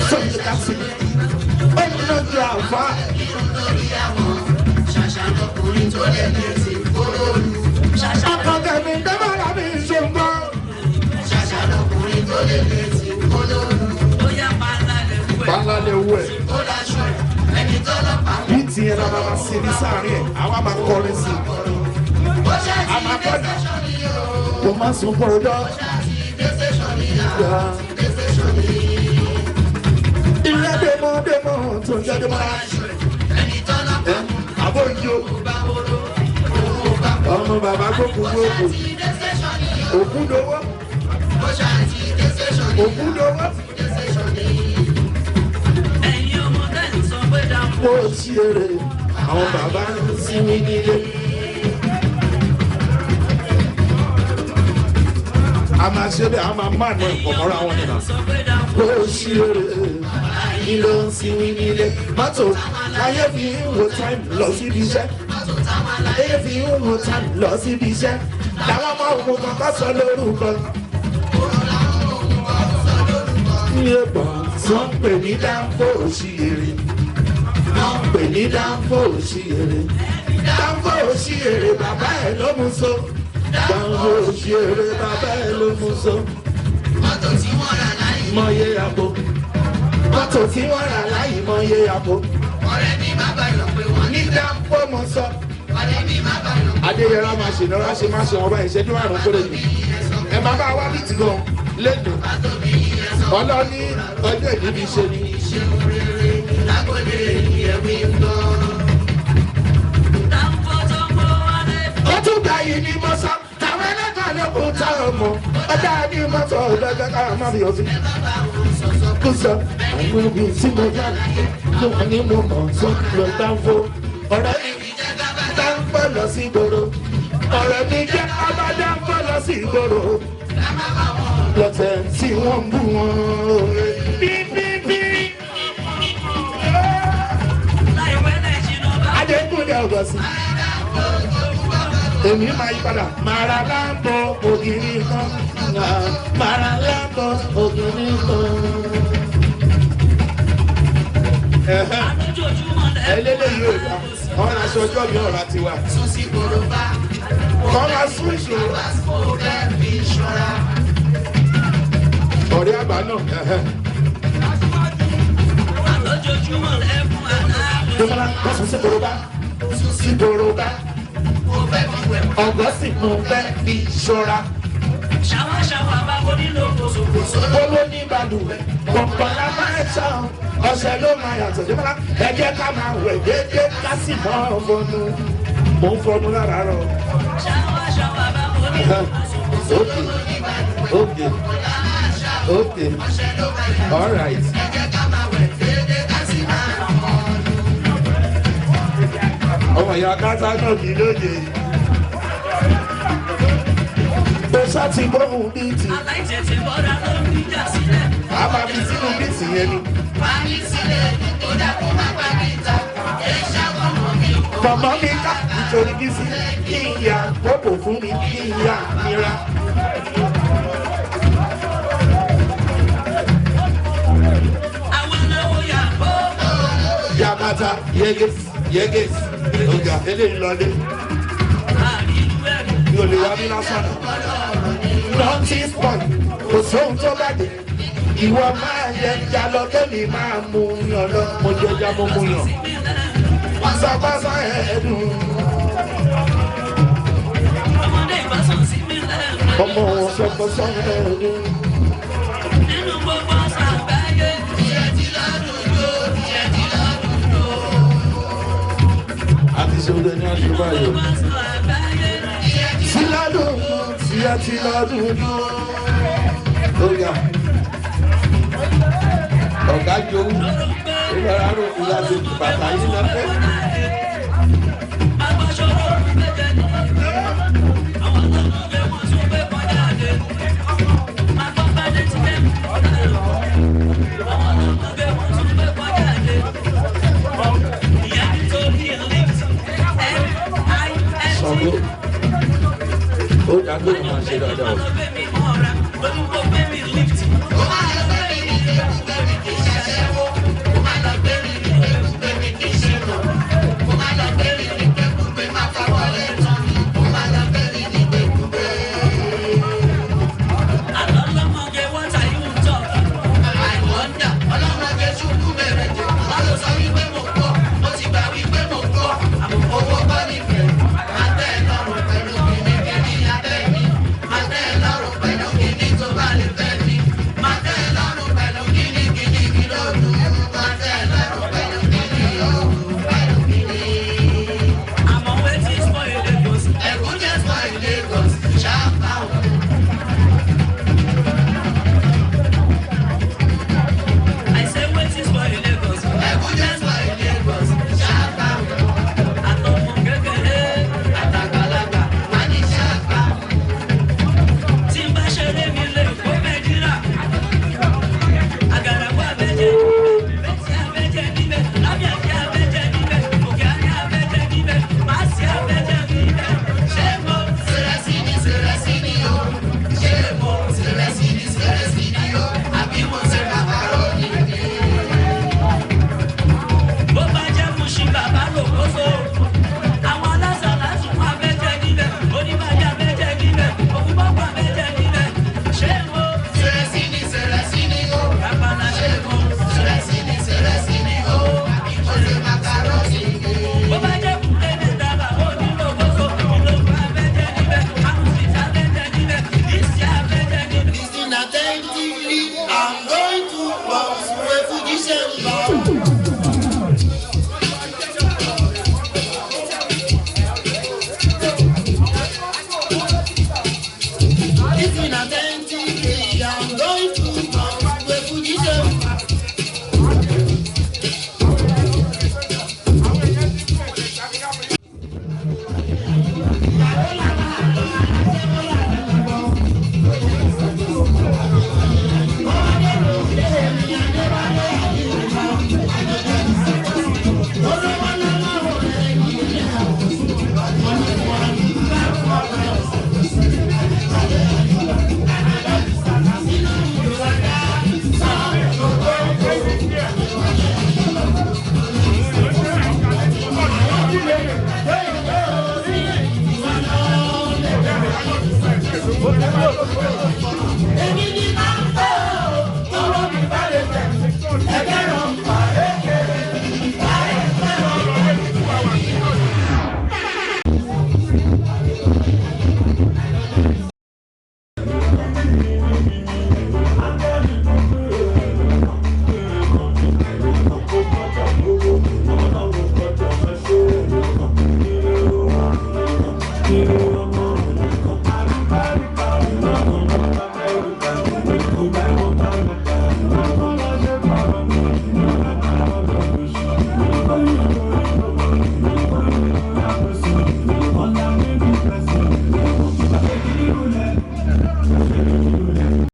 sọ́yìn kásì. Ó ní lọ́jọ́ àfá. Ọkọ̀ kẹ́mi Demola mi ṣe ń bọ́. Bàálà lè wú ẹ̀. Bí tiẹ̀ náà máa ṣe ní sáàrin ẹ̀, àwa máa kọrin sí i. A máa kọ́ni. Mo máa sùn pọ̀ ọjọ́. Ilé dèmọ́ tó ń jẹ́ dèmọ́. Àbọ̀ yìí o. Ọmọ bàbá gbókùn gbókùn. Òkúdowó. Òkúdowó. Mo ti èrè àwọn bàbá ń sinmi nílé. A máa ṣe bẹ́ẹ̀, a máa máa nọ ìkọ̀mọ́ra wọn nìyà. Ó ṣí èrè kí ló ń sinmi nílé. Mọ́tò ayé fi ń wo time lọ síbi iṣẹ́. Ayé fi ń wo time lọ síbi iṣẹ́. Làwọn ọmọ òkú kan bá sọ lórúkọ. Iye bọ̀ tó ń pè ní dáńfó òṣì èrè. Wọ́n ń pè ní dáńfó òṣì èrè. Dáńfó òṣì èrè bàbá ẹ̀ ló mú so. Dáńfó òṣì èrè bàbá ẹ̀ ló mú so. Mọ́tò tí wọ́n rà láyé mọ́yé àpò. Mọ́tò tí wọ́n rà láyé mọ́yé àpò. Ọ̀rẹ́ mi má bàyọ̀ pé wọ́n ní dáńfó mọ́ sọ. Ọ̀rẹ́ mi má bàyọ̀. Adéyẹrá máa ṣe náírà ṣe máa ṣe wọn bá ìṣẹ́jú àrùn kórè mi. Ẹ máa bá wá bìtì gan lẹ́nu. Ọlọ́ní ọjọ́ ìdíbi ṣe ni. Ó tún gbà yìí ní mọ́sán, táwọn ẹlẹ́gbàá ló kún táwọn ọmọ. Ọjà ní mọ́tò ọ̀dọ́jọ́ káwọn má bí ọtí. Kú sọ, àwọn ibi tí mo yá ló wà ní mo mọ̀ tó lọ dáńfó. Ọ̀rẹ́ mi jẹ́ dáńfó lọ sí ìgboro. Ọ̀rẹ́ mi jẹ́ ọba dáńfó lọ sí ìgboro. Lọ́tẹ̀ tí wọ́n ń bú wọn. Adékúnlé ọ̀gọ̀sì. Èmi máa yí padà. Màrà láǹbọ̀ ògiri kan. Màrà láǹbọ̀ ògiri kan. Eléyìí ò dá. Wọ́n ra aṣọ ọjọ́ mi ọ̀rá tiwa. Wọ́n ra sún ìṣòro. Ọ̀rẹ́ àgbà náà. Dèmọ́lá wọ́n sún sí Borobá. Sí Borobá. Ọ̀gọ́ sì mú fẹ́ fi ṣọ́ra. Ṣàwáṣàwá bá wọ́n nílò kòsòkòsò. Owó ní balùwẹ̀. Kọ̀ǹpọ̀lá máa ń ṣàn. Ọṣẹ ló máa yàtọ̀. Dèmọ́lá ẹ jẹ́ ká máa wẹ̀ déédéé ká sì máa fọnú. Mo ń fọnú lára rọ. Ṣàwáṣàwá bá wọ́n nílò kòsòkòsò. Okay. Okay. All right. Ọmọ ìyá kátà náà kì í lóye. Ó ṣáàtì gbóhùn bíìtì. Aláìtẹ̀tẹ̀ bọ́dá ló ń bíjà sílẹ̀. A máa fi sínú bíìtì yẹn ni. Wá ní sílẹ̀, ó dàpọ̀ má gbà mí ta. Ẹ ṣàkóso mi, ó Mama mi ká nítorí bí sí kí ìyá gbogbo fún mi kí ìyá nira. Yamata yeges ọjà eléyìí lọlé. Mi ò lè wá bí lásán. Nothing spoil kò sóhun tó bàjẹ́. Ìwọ máa yẹ ẹja lọ kẹ́mi máa mú yàn lọ. Mo jẹ ẹja mo mú yàn. Pásápásá ẹ̀ẹ́dùn. Ọmọ wọn sọ̀kọ̀ sọ̀rọ̀ ẹ̀ẹ́dùn. Àti sọ̀rọ̀ ní àṣùbà yìí. Síládùn tí a ti lọ́dún. Ọ̀gá jowú. Ìgbàlá rò kú láti bàtà yìí lọ́fẹ́. Sọ̀rọ̀ ó dàgbé kò máa ṣe dáadáa o.